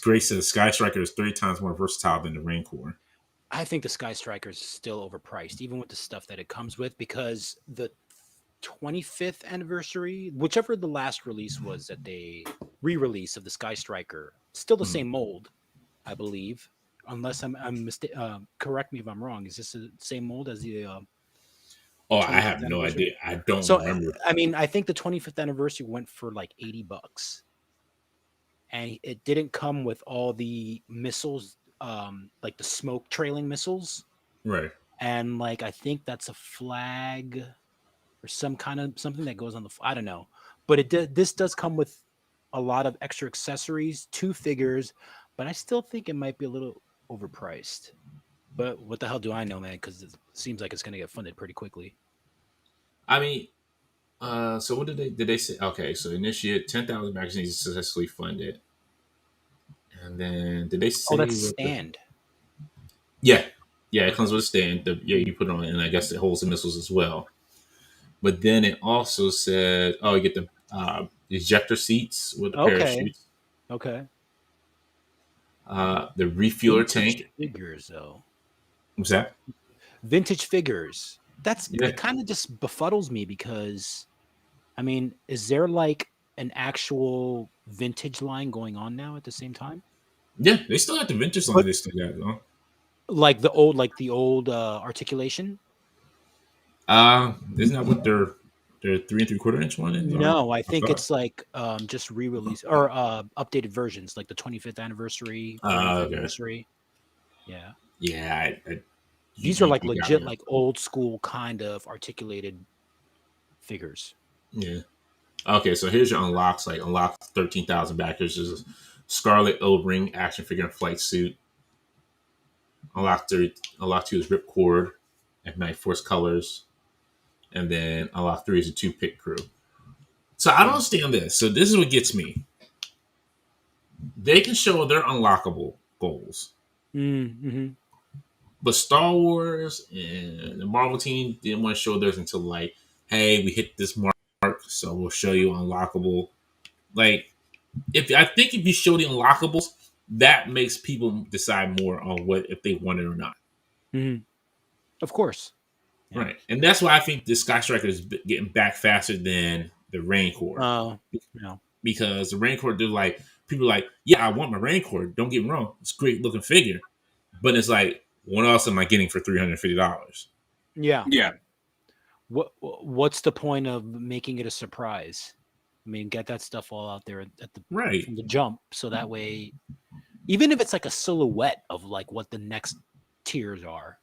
Grace says Sky Striker is 30 times more versatile than the Rancor. I think the Sky Striker is still overpriced, even with the stuff that it comes with, because the 25th anniversary, whichever the last release was that they re-release of the Sky Striker, still the same mold, I believe. Unless I'm mistaken, correct me if I'm wrong. Is this the same mold as the? I have no idea. I don't remember. I mean, I think the 25th anniversary went for like $80, and it didn't come with all the missiles, like the smoke trailing missiles, right? And like I think that's a flag or some kind of something that goes on the. I don't know, but this does come with a lot of extra accessories, 2 figures, but I still think it might be a little overpriced. But what the hell do I know, man? Because it seems like it's going to get funded pretty quickly. I mean, so what did they say? Okay, so initiate 10,000 magazines successfully funded, and then did they say? Oh, that's stand. Yeah, it comes with a stand. You put it on, and I guess it holds the missiles as well. But then it also said, "Oh, you get the ejector seats with the parachutes." Okay. The refueler tank. Figures, though. What's that? Vintage figures. It kind of just befuddles me because, I mean, is there like an actual vintage line going on now at the same time? Yeah, they still have the vintage line. They still got though. Like the old articulation. Isn't that what their 3 3/4 inch one is? No, I think it's like just re-release or updated versions, like the 25th anniversary, 30th anniversary. Yeah. Yeah. These are like legit, like old school kind of articulated figures. Yeah. Okay, so here's your unlocks. Like unlock 13,000 backers. There's a Scarlet O-Ring action figure and flight suit. Unlock 2 is Ripcord and Night Force colors. And then unlock 3 is a 2-pick crew. So I don't understand this. So this is what gets me. They can show their unlockable goals. Mm-hmm. But Star Wars and the Marvel team didn't want to show theirs until like, hey, we hit this mark, so we'll show you unlockable. Like, if you show the unlockables, that makes people decide more on if they want it or not. Mm-hmm. Of course. Yeah. Right. And that's why I think the Sky Striker is getting back faster than the Rancor. No. Because the Rancor, people are like, yeah, I want my Rancor. Don't get me wrong. It's a great looking figure. But it's like, what else am I getting for $350? Yeah. What's the point of making it a surprise? I mean, get that stuff all out there from the jump, so that way, even if it's like a silhouette of like what the next tiers are,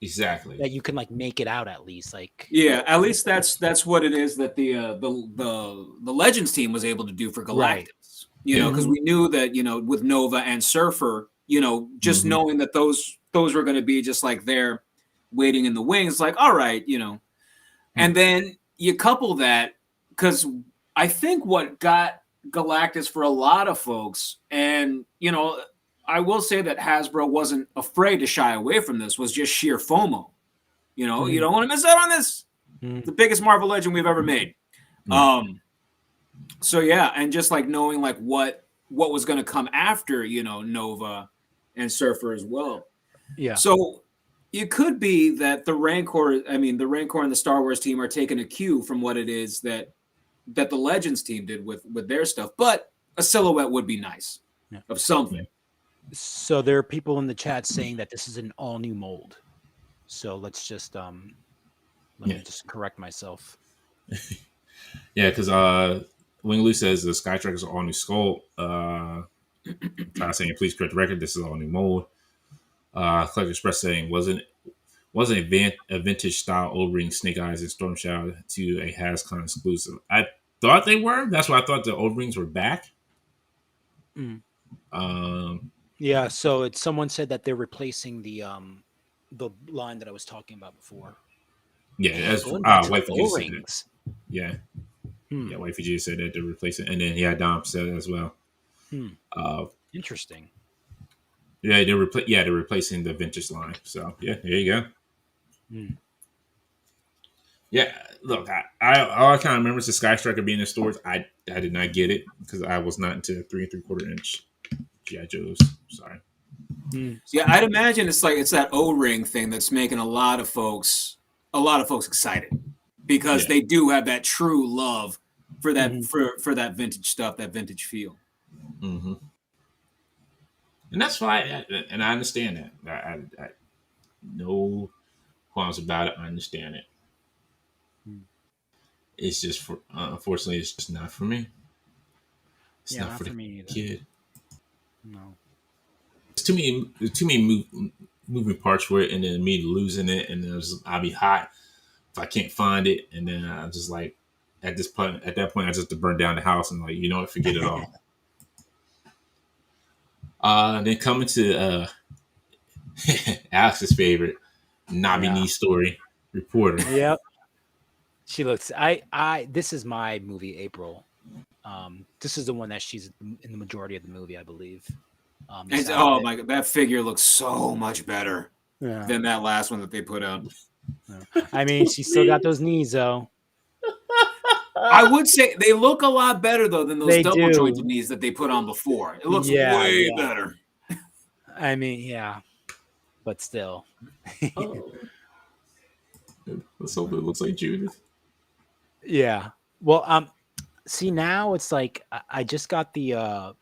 exactly, that you can like make it out at least. Like, yeah, at least that's what it is that the Legends team was able to do for Galactus. Right. You know, because we knew that with Nova and Surfer, just knowing that those were going to be just like there waiting in the wings, like, all right, and then you couple that, because I think what got Galactus for a lot of folks, and I will say that Hasbro wasn't afraid to shy away from this, was just sheer FOMO. You don't want to miss out on this. The biggest Marvel Legend we've ever made. So yeah, and just like knowing like what was going to come after, Nova and Surfer as well. Yeah. So it could be that the Rancor and the Star Wars team are taking a cue from what it is that the Legends team did with their stuff, but a silhouette would be nice of something. So there are people in the chat saying that this is an all new mold. So let's just let me just correct myself. Yeah, because Wing Lu says the Sky Trackers are all new sculpt. Try saying, please correct the record. This is all new mold. Collector Express saying, wasn't wasn't a vintage style O-ring Snake Eyes and Storm Shadow to a HasCon exclusive. I thought they were. That's why I thought the O-rings were back. Yeah, so someone said that they're replacing the line that I was talking about before. Yeah, that's White Vegeta said that. Yeah. Yeah, White Vegeta said that they're replacing, and then Dom said it as well. Interesting. Yeah, they're replacing the vintage line. So yeah, there you go. Yeah, look, I all I kind of remember is the Sky Striker being in stores. I did not get it because I was not into 3 3/4 inch G.I. Joes. Sorry. Yeah, I'd imagine it's that O-ring thing that's making a lot of folks excited because they do have that true love for that for that vintage stuff, that vintage feel. Mm-hmm. And that's why, and I understand that. I no qualms about it. I understand it. It's just unfortunately, it's just not for me. It's not for me either. Kid. No. There's too many moving parts for it, and then me losing it, and then I'll be hot if I can't find it, and then I'm just like, at that point, I just to burn down the house and like, you know what, forget it all. Then coming to Alex's favorite Nabini story reporter. Yep. She looks. This is my movie, April. This is the one that she's in the majority of the movie, I believe. Oh my god, that figure looks so much better than that last one that they put out. I mean, she's still got those knees, though. I would say they look a lot better though than those double jointed knees that they put on before. It looks way better. I mean, yeah, but still. Let's hope it looks like Judith. Yeah. Well, see, now it's like I just got the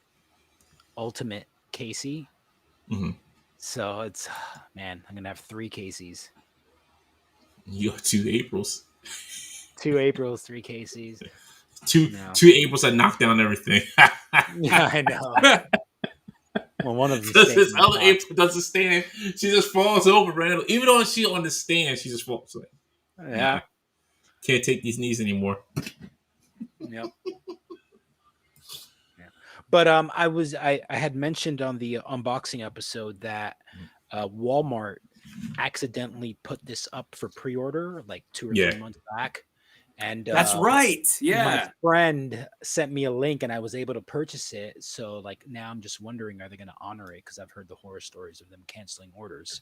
Ultimate Casey. So it's, man, I'm gonna have 3 Caseys. You got 2 Aprils. 2 Aprils, 3 Caseys. Two Aprils that knocked down everything. Yeah, I know. Well, one of them. This other April doesn't stand. She just falls over randomly. Even though she on the stand, she just falls. Like, yeah. Can't take these knees anymore. Yep. Yeah. But I had mentioned on the unboxing episode that Walmart accidentally put this up for pre-order like 2 or 3 months back. And that's right. Yeah. My friend sent me a link and I was able to purchase it. So like now I'm just wondering, are they going to honor it? Because I've heard the horror stories of them canceling orders.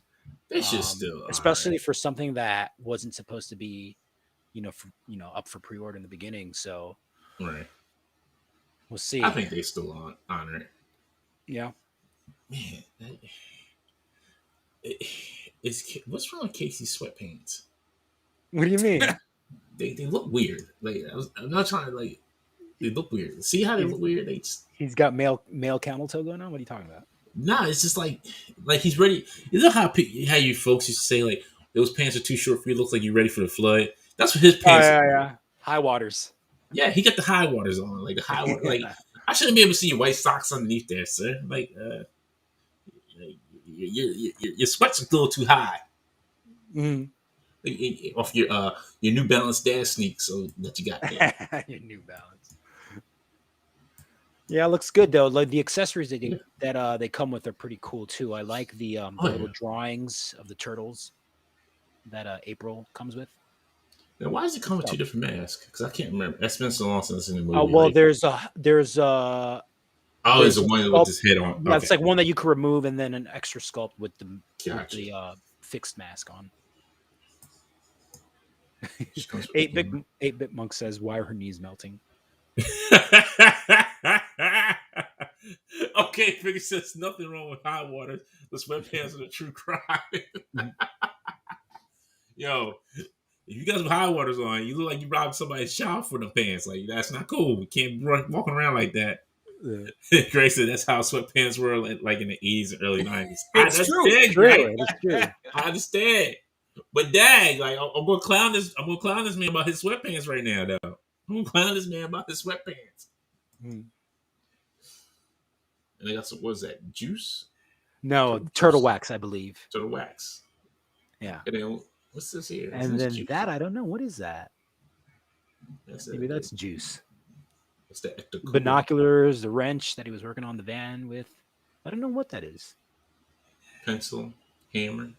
They should still, especially for something that wasn't supposed to be, up for pre-order in the beginning. So right. We'll see. I think they still honor it. Yeah. Man, what's wrong with Casey's sweatpants? What do you mean? They look weird. Like I'm not trying to like. They look weird. See how they look weird? He's got male camel toe going on. What are you talking about? Nah, it's just like he's ready. You know how you folks used to say like those pants are too short for you. It looks like you're ready for the flood. That's what his pants. Yeah. High waters. Yeah, he got the high waters on. Like the high water. Like I shouldn't be able to see your white socks underneath there, sir. Like your sweats are a little too high. Off your New Balance dad sneaks, so that you got there. Your New Balance. Yeah, it looks good though. Like the accessories that they come with are pretty cool too. I like the little drawings of the turtles that April comes with. Now, why does it come with 2 different masks? Because I can't remember. That's been so long since in the movie. Oh well, there's a there's a one with his head on. Yeah, it's like one that you can remove, and then an extra sculpt with the fixed mask on. 8-bit Monk says, "Why are her knees melting?" Okay, Figure says nothing wrong with high water. The sweatpants are the true crime. Yo, if you got some high waters on, you look like you robbed somebody's shower for them pants. Like that's not cool. We can't be walking around like that. Yeah. Grace said that's how sweatpants were like in the 80s and early 90s. It's true. It's true. I understand. But dang, like I'm gonna clown this man about his sweatpants right now, though. I'm gonna clown this man about his sweatpants. And they got some, what is that? Juice? No, turtle wax, I believe. Turtle wax. Yeah. And then what's this here? And this then juice? that I don't know. What is that? Maybe that's the, juice. It's the Binoculars, the wrench that he was working on the van with. I don't know what that is. Pencil, hammer.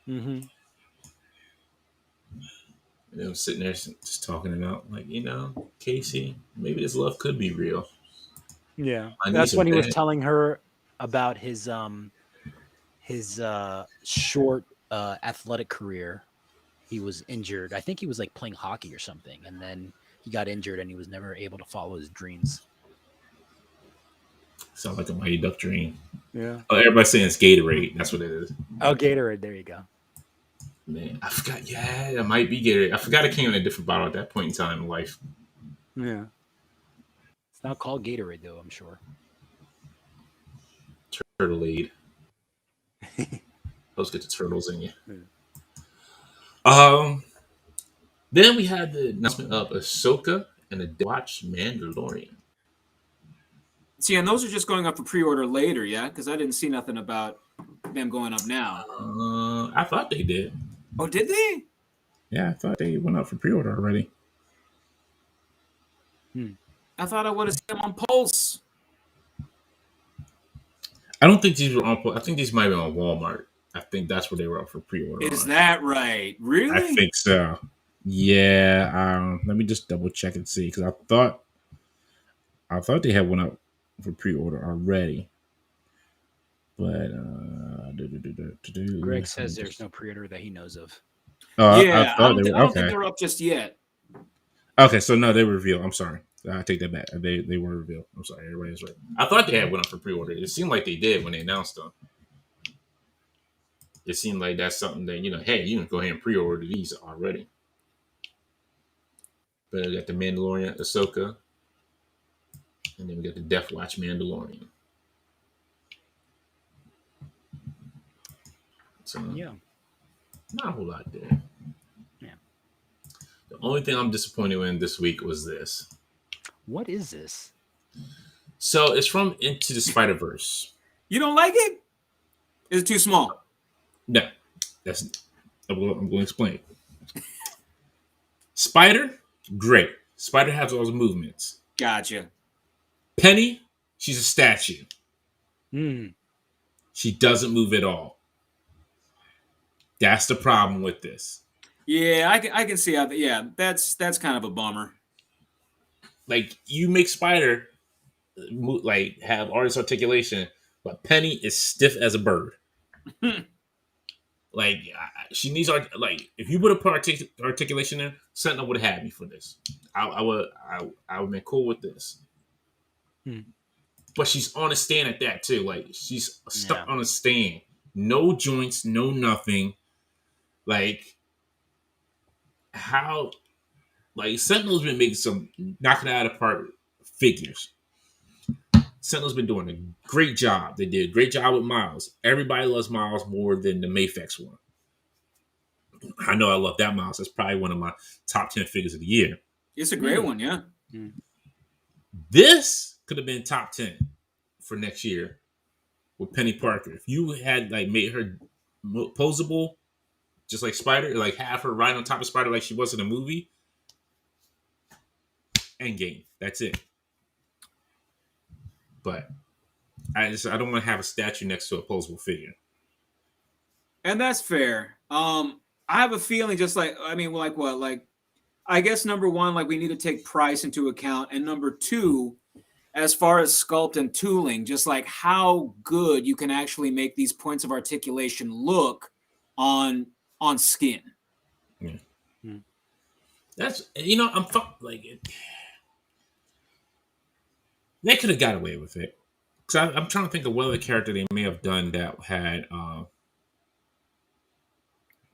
Mm-hmm. And then I'm sitting there just talking it out, like, Casey, maybe this love could be real. Yeah, that's when he was telling her about his short athletic career. He was injured. I think he was like playing hockey or something, and then he got injured and he was never able to follow his dreams. Sounds like a Mighty Duck dream. Yeah. Oh, everybody's saying it's Gatorade. That's what it is. Oh, Gatorade. There you go. Man, I forgot. Yeah, it might be Gatorade. I forgot it came in a different bottle at that point in time in life. Yeah. It's not called Gatorade, though, I'm sure. Turtleade. Those get the turtles in you. Yeah. Then we had the announcement of Ahsoka and the Watch Mandalorian. See, and those are just going up for pre-order later, yeah? Because I didn't see nothing about them going up now. I thought they did. Oh, did they? Yeah, I thought they went up for pre-order already. I thought I would have seen them on Pulse. I don't think these were on Pulse. I think these might be on Walmart. I think that's where they were up for pre-order. Is that right? Really? I think so. Yeah. Let me just double check and see, because I thought they had one up for pre-order already. But Greg says there's no pre-order that he knows of. Yeah, I don't think they're up just yet. Okay, so no, they were revealed. I'm sorry. I take that back. They were revealed. I'm sorry. Everybody's right. I thought they had one up for pre-order. It seemed like they did when they announced them. It seemed like that's something that, hey, you can go ahead and pre-order these already. But we got the Mandalorian, Ahsoka, and then we got the Death Watch Mandalorian. So, yeah, not a whole lot there. Yeah. The only thing I'm disappointed in this week was this. What is this? So it's from Into the Spider-Verse. You don't like it? Is it too small? No, I'm going to explain. Spider, great. Spider has all those movements. Gotcha. Penny, she's a statue. She doesn't move at all. That's the problem with this. Yeah, I can see how. Yeah, that's kind of a bummer. Like, you make Spider like have artist articulation, but Penny is stiff as a bird. Like, she needs if you put a articulation in, Sentinel would have had me for this. I would have been cool with this. But she's on a stand at that too. Like, she's stuck on a stand, no joints, no nothing. Like, how? Like, Sentinel's been making some knocking it out of the park figures. Sentinel's been doing a great job. They did a great job with Miles. Everybody loves Miles more than the Mayfex one. I know I love that Miles. That's probably one of my top 10 figures of the year. It's a great one, yeah. This could have been top 10 for next year with Penny Parker. If you had made her posable, just like Spider, like have her right on top of Spider like she was in the movie. Endgame. That's it. But I don't want to have a statue next to a posable figure. And that's fair. I have a feeling I guess number one, we need to take price into account. And number two, as far as sculpt and tooling, just like how good you can actually make these points of articulation look on skin. Yeah. That's, I'm they could have got away with it. Because I'm trying to think of what other character they may have done that had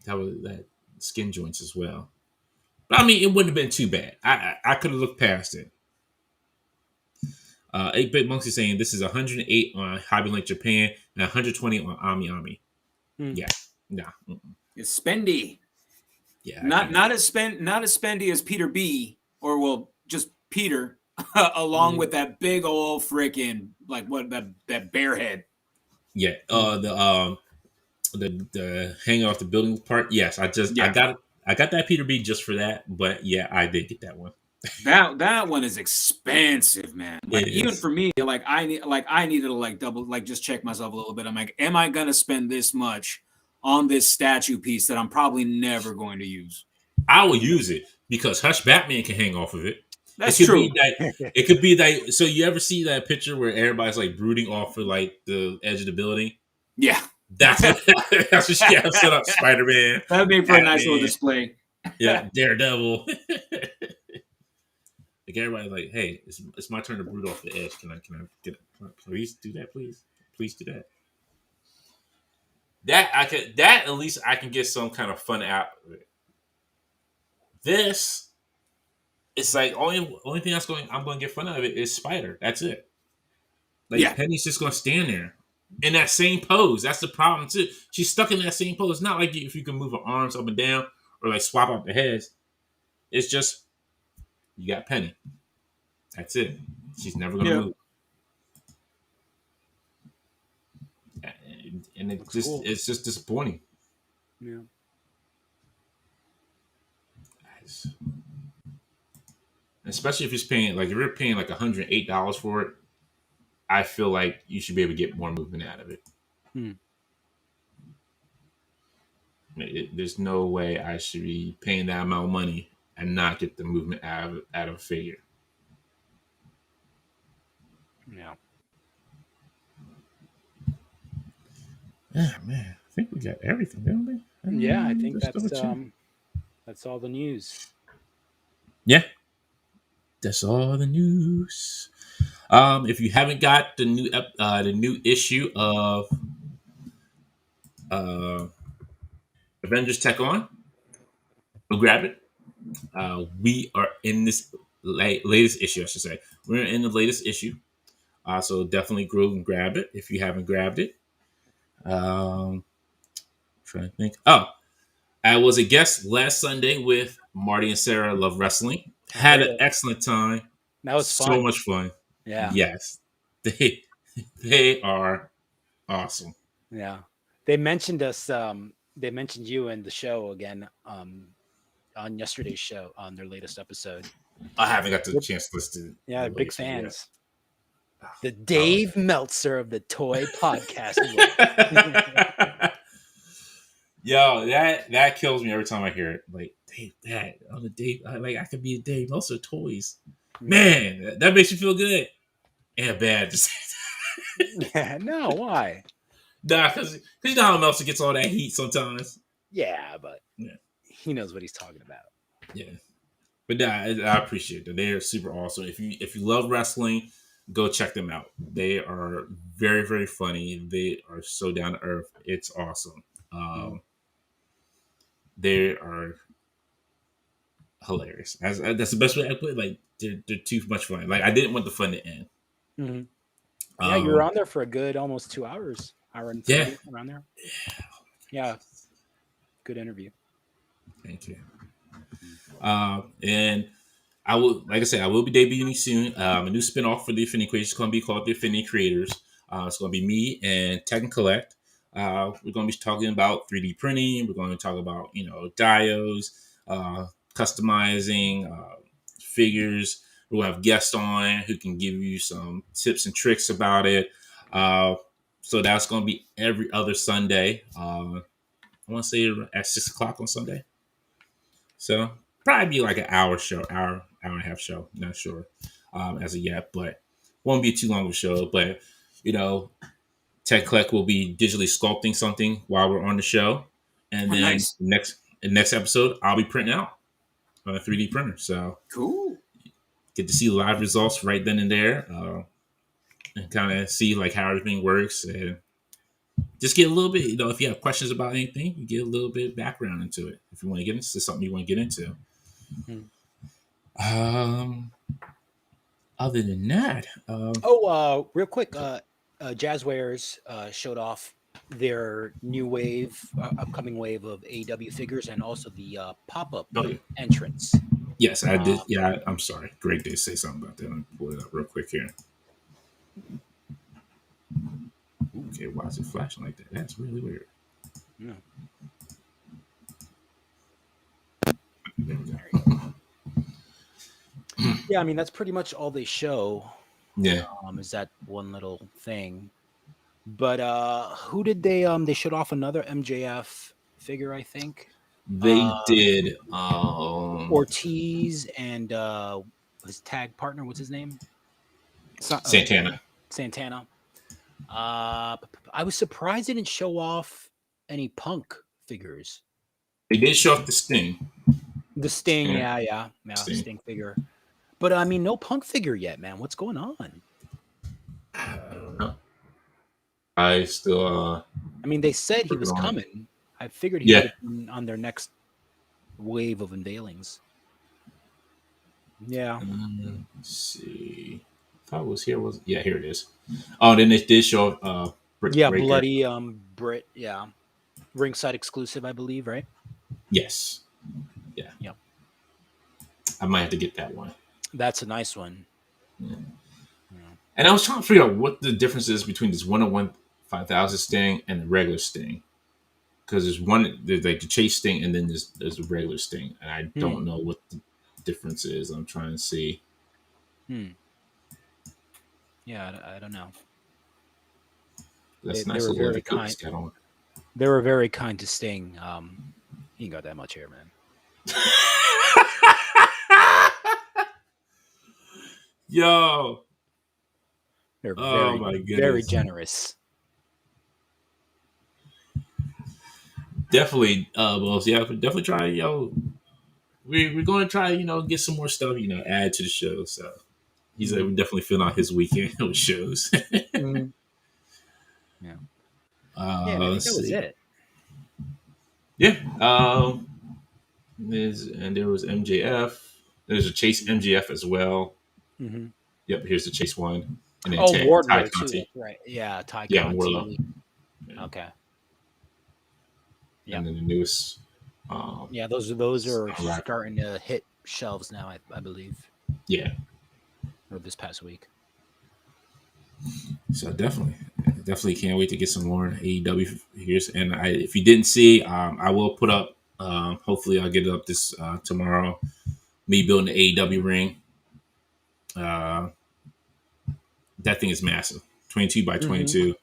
that skin joints as well. But I mean, it wouldn't have been too bad. I could have looked past it. 8-Bit Monks is saying this is 108 on Hobby Link Japan and 120 on Ami. Yeah, nah. It's spendy. Yeah, not as spendy as Peter B, or just Peter. Along with that big old freaking that bear head. Yeah. the hanging off the building part. Yes, I got that Peter B just for that. But yeah, I did get that one. That one is expensive, man. Like It even is. for me, I needed to like double like just check myself a little bit. I'm like, am I gonna spend this much on this statue piece that I'm probably never going to use? I will use it because Hush Batman can hang off of it. That's It could true. be that. It could be that. So you ever see that picture where everybody's like brooding off of like the edge of the building? Yeah, That's what she has set up. Spider Man. that'd be for a nice little display. Yeah, Daredevil. Like everybody's like, hey, it's my turn to brood off the edge. Can I get it? Please do that, please do that. That at least I can get some kind of fun out of it. This, it's like only thing I'm going to get fun out of it is Spider. That's it. Like Penny's just going to stand there in that same pose. That's the problem too. She's stuck in that same pose. It's not like if you can move her arms up and down or like swap out the heads. It's just you got Penny. That's it. She's never going to move. And it's just disappointing. Yeah. Especially if you're paying like $108 for it, I feel like you should be able to get more movement out of it. There's no way I should be paying that amount of money and not get the movement out of a figure. Yeah. Yeah, man. I think we got everything, don't we? Yeah, I think that's all the news. Yeah. That's all the news. If you haven't got the new issue of Avengers Tech On, go grab it. We are in this latest issue, I should say. We're in the latest issue. So definitely go and grab it if you haven't grabbed it. Trying to think. Oh, I was a guest last Sunday with Marty and Sarah Love Wrestling. Had an excellent time. That was so much fun. Yeah. Yes. They are awesome. Yeah. They mentioned us. They mentioned you in the show again on yesterday's show on their latest episode. I haven't got the chance to listen to it. Yeah, they're big fans. Yet. The Dave Meltzer of the Toy Podcast. Yo, that kills me every time I hear it. Like, Dave, that on the Dave, I could be a Dave Meltzer Toys. Man, that makes you feel good and bad. Yeah, no, why? Nah, because you know how Meltzer gets all that heat sometimes. Yeah, but he knows what he's talking about. Yeah, but nah, I appreciate that. They are super awesome. If you love wrestling, go check them out. They are very, very funny. They are so down to earth. It's awesome. They are hilarious. That's the best way I put it. Like they're too much fun. Like I didn't want the fun to end. Mm-hmm. Yeah, you were on there for a good almost 2 hours. Hour and 30 around there. Yeah. Good interview. Thank you. And I will, like I said, I will be debuting soon. A new spinoff for the Affinity Creators. It's going to be called the Affinity Creators. It's going to be me and Tech and Collect. We're going to be talking about 3D printing. We're going to talk about, diodes, customizing, figures. We'll have guests on who can give you some tips and tricks about it. So that's going to be every other Sunday. I want to say at 6 o'clock on Sunday. So probably be like an hour and a half show. Not sure as of yet, but won't be too long of a show. But, Tech Collect will be digitally sculpting something while we're on the show. And then next episode, I'll be printing out on a 3D printer. So cool. Get to see live results right then and there. And kind of see like how everything works and just get a little bit, if you have questions about anything, you get a little bit of background into it. If you want to get into something you want to get into. Mm-hmm. Other than that, real quick, Jazzwares showed off their new upcoming wave of AEW figures and also the pop-up entrance. Yes, I did. Yeah, I'm sorry. Greg did say something about that. Let me pull it up real quick here. Okay, why is it flashing like that? That's really weird. Yeah. Yeah, I mean that's pretty much all they show. Yeah, Is that one little thing. But who did they showed off another MJF figure, I think. they did. Ortiz and his tag partner, what's his name? Santana. Santana. I was surprised they didn't show off any Punk figures. They did show off the Sting. The Sting, yeah, Sting figure. But I mean, no Punk figure yet, man. What's going on? I don't know. I still. I mean, they said he was coming. I figured he would have been on their next wave of unveilings. Yeah. Let's see. I thought it was here. Here it is. Oh, then they did show Britt Baker. Bloody Britt, ringside exclusive, I believe, right? Yes. Yeah. Yep. I might have to get that one. That's a nice one. Yeah. And I was trying to figure out what the difference is between this 101 5000 Sting and the regular Sting. Because there's like the Chase Sting, and then there's the regular Sting. And I don't know what the difference is. I'm trying to see. Yeah, I don't know. That's nice. They were very kind. They were very kind to Sting. He ain't got that much hair, man. Yo. They're very generous. Definitely, definitely try. We're going to try, get some more stuff, add to the show. So he's we're definitely filling out his weekend with shows. Yeah. I think that was it. Yeah. There was MJF. There's a Chase MJF as well. Mm-hmm. Yep. Here's the Chase one. And then Wardlow too. Right. Yeah. Ty Conti. Yeah, Wardlow. Yeah. Okay. Yeah. And then the newest. Those are starting to hit shelves now, I believe. Yeah. Or this past week. So definitely can't wait to get some more AEW figures. And if you didn't see, I will put up. Hopefully, I'll get it up this tomorrow. Me building the AEW ring. That thing is massive, 22 by 22.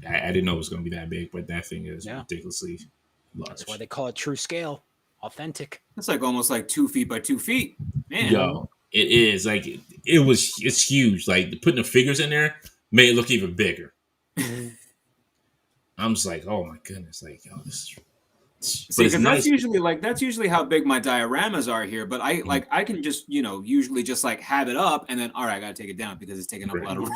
I didn't know it was going to be that big, but that thing is ridiculously large. That's why they call it true scale, authentic. It's like almost like 2 feet by 2 feet, man. Yo, it is like it's huge. Like putting the figures in there made it look even bigger. I'm just like, oh my goodness, like yo, this is. See, because nice. That's usually how big my dioramas are here. But I can just usually just like have it up and then all right, I gotta take it down because it's taking up a lot of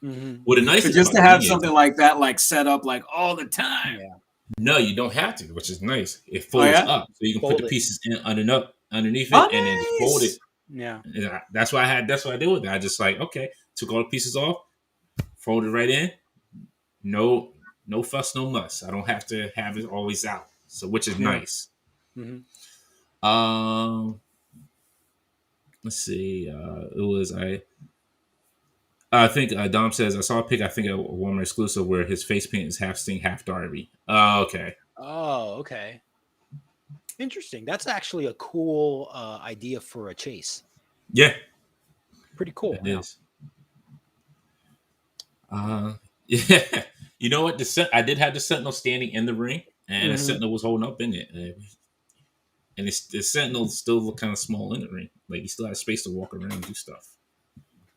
room. Well, the nice just to have something like that like set up like all the time. Yeah. No, you don't have to, which is nice. It folds up, so you can put the pieces in underneath it, and then you fold it. Yeah, and that's what I did with it. I just took all the pieces off, folded right in. No fuss, no muss. I don't have to have it always out. So, which is nice. Mm-hmm. Let's see. It was I think Dom says I saw a pic. I think a Walmart exclusive where his face paint is half Sting, half Darby. Oh, okay. Oh, okay. Interesting. That's actually a cool idea for a chase. Yeah. Pretty cool. It is. Yeah. You know what? I did have the Sentinel standing in the ring. And the Sentinel was holding up in it. And the Sentinel still looked kind of small in the ring. Like, he still had space to walk around and do stuff.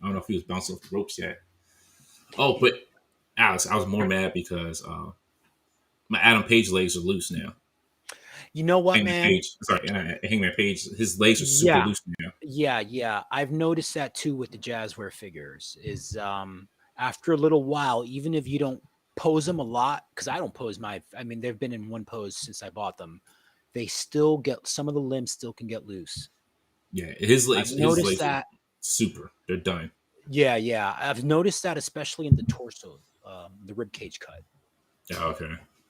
I don't know if he was bouncing off the ropes yet. Oh, but Alex, I was more mad because my Adam Page legs are loose now. You know what, man? Hangman Page, his legs are super loose now. Yeah. I've noticed that, too, with the Jazzware figures. Is after a little while, even if you don't pose them a lot, because I don't pose they've been in one pose since I bought them. They still some of the limbs still can get loose. Yeah, his legs that super. They're done. Yeah. I've noticed that especially in the torso, the rib cage cut. Oh, okay.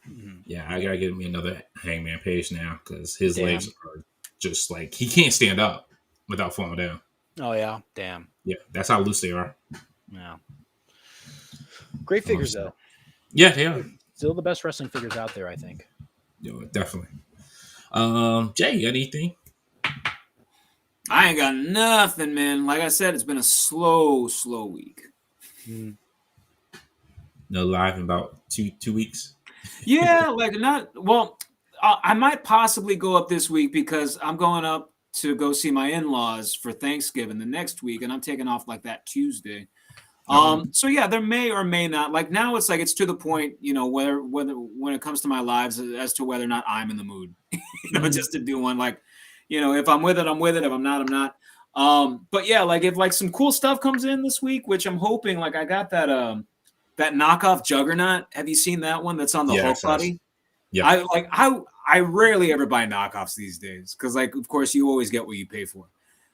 Mm-hmm. Yeah, I gotta get me another Hangman Page now because his legs are just like he can't stand up without falling down. Oh yeah, damn. Yeah, that's how loose they are. Yeah. Great figures though. Yeah, they are. Still the best wrestling figures out there, I think. Definitely. Jay, you got anything? I ain't got nothing, man. Like I said, it's been a slow week. No live in about two weeks. Yeah, like not well. I might possibly go up this week because I'm going up to go see my in-laws for Thanksgiving the next week, and I'm taking off like that Tuesday. So yeah, there may or may not. Like now, it's like it's to the point, whether when it comes to my lives as to whether or not I'm in the mood, just to do one. Like, if I'm with it, I'm with it. If I'm not, I'm not. But yeah, like if like some cool stuff comes in this week, which I'm hoping, like I got that knockoff Juggernaut. Have you seen that one that's on the Hulk body? Yeah. I rarely ever buy knockoffs these days because, like, of course, you always get what you pay for.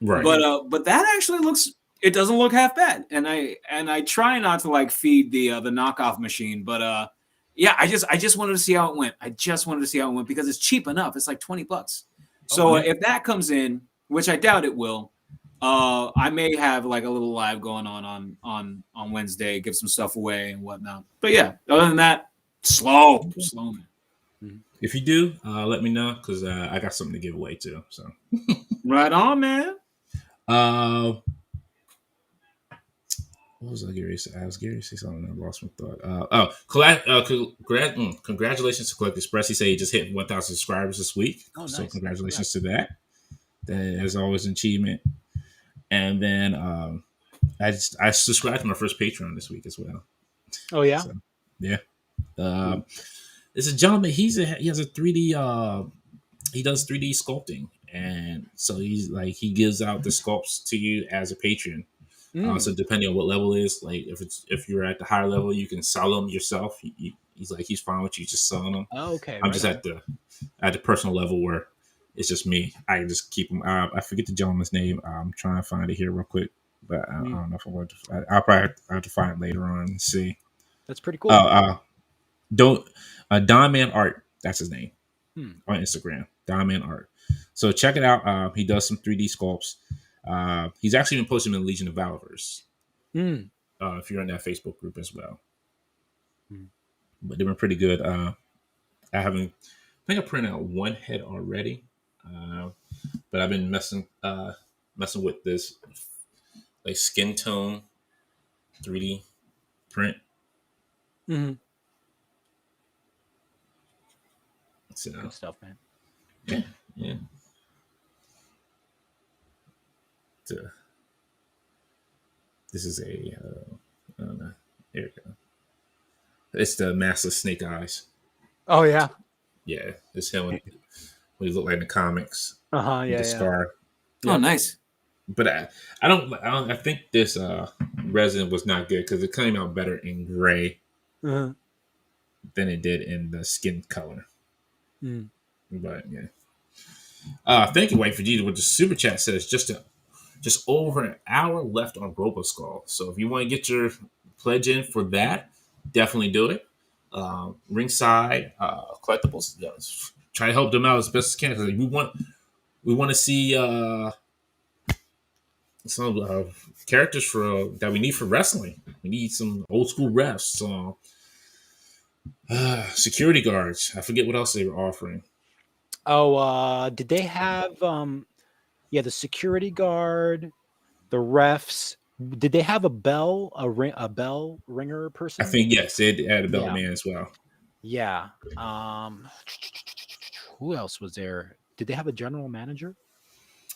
Right. But that actually looks. It doesn't look half bad, and I try not to like feed the knockoff machine, but yeah, I just wanted to see how it went. I just wanted to see how it went because it's cheap enough. It's like $20. So if that comes in, which I doubt it will, I may have like a little live going on Wednesday, give some stuff away and whatnot. But yeah, other than that, slow man. If you do, let me know because I got something to give away too. So right on, man. What was I going to say? I was going to say something. I lost my thought. Congratulations to Collect Express. He said he just hit 1,000 subscribers this week. Oh, nice. So congratulations to that. That is always an achievement. And then I subscribed to my first Patreon this week as well. Oh yeah, so, yeah. It's a gentleman. He has a 3D. He does 3D sculpting, and so he gives out the sculpts to you as a patron. So depending on what level it is, like if you're at the higher level, you can sell them yourself. He's fine with you just selling them. Oh, okay. I'm just at the personal level where it's just me. I can just keep them. I forget the gentleman's name. I'm trying to find it here real quick, but I don't know if I want to. I'll probably have to find it later on and see. That's pretty cool. Don Man Art. That's his name on Instagram. Don Man Art. So check it out. He does some 3D sculpts. He's actually been posting in the Legion of Valorers. If you're in that Facebook group as well. But they've been pretty good. I think I printed out one head already. But I've been messing with this like skin tone 3D print. So, good stuff, man. Yeah. So, this is I don't know. There we go. It's the Master Snake Eyes. Oh yeah. Yeah, it's him when he looked like in the comics. Yeah. The scar. Oh, nice. But I think this resin was not good because it came out better in gray than it did in the skin color. But yeah. Thank you, White Vegeta, with the super chat says just over an hour left on RoboSkull. So if you want to get your pledge in for that, definitely do it. Ringside Collectibles, try to help them out as best as can because we want to see some characters that we need for wrestling. We need some old school refs, security guards. I forget what else they were offering. Oh, did they have the security guard, the refs? Did they have a bell ringer person? I think yes, they had a bell man as well. Yeah. Who else was there? Did they have a general manager?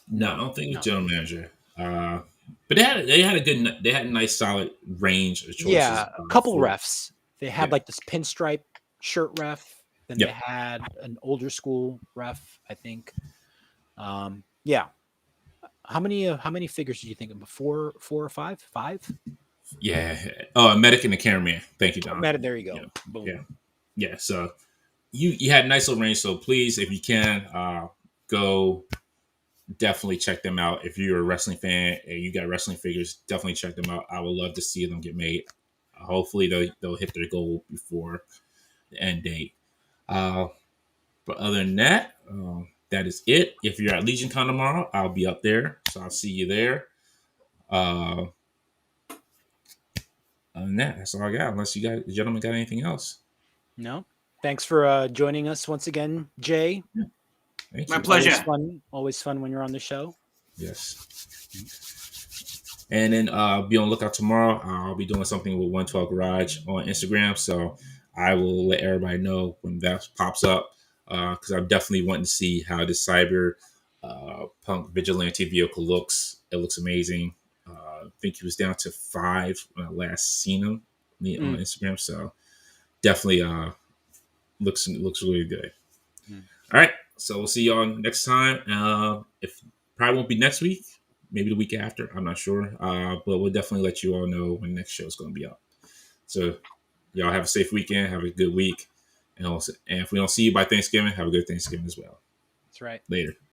No, I don't think it was general manager. But they had a nice solid range of choices. Yeah, a couple refs. They had like this pinstripe shirt ref. Then they had an older school ref, I think. Yeah. How many figures do you think? 4 or 5? 5? Yeah. Oh, a medic and a cameraman. Thank you, Don. There you go. Boom. Yeah. So you had a nice little range. So please, if you can, go definitely check them out. If you're a wrestling fan and you got wrestling figures, definitely check them out. I would love to see them get made. Hopefully they'll hit their goal before the end date. But other than that, that is it. If you're at LegionCon tomorrow, I'll be up there, so I'll see you there. Other than that, that's all I got. Unless you gentlemen got anything else? No, Thanks for joining us once again, Jay. Thank My you. pleasure. Always fun when you're on the show. Yes. And then be on the lookout tomorrow. I'll be doing something with 112Garage on Instagram. So I will let everybody know when that pops up. Because I'm definitely wanting to see how this cyber punk vigilante vehicle looks. It looks amazing. I think he was down to 5 when I last seen him on Instagram. So definitely looks really good. All right. So we'll see y'all next time. If probably won't be next week. Maybe the week after. I'm not sure. But we'll definitely let you all know when the next show is going to be up. So y'all have a safe weekend. Have a good week. And if we don't see you by Thanksgiving, have a good Thanksgiving as well. That's right. Later.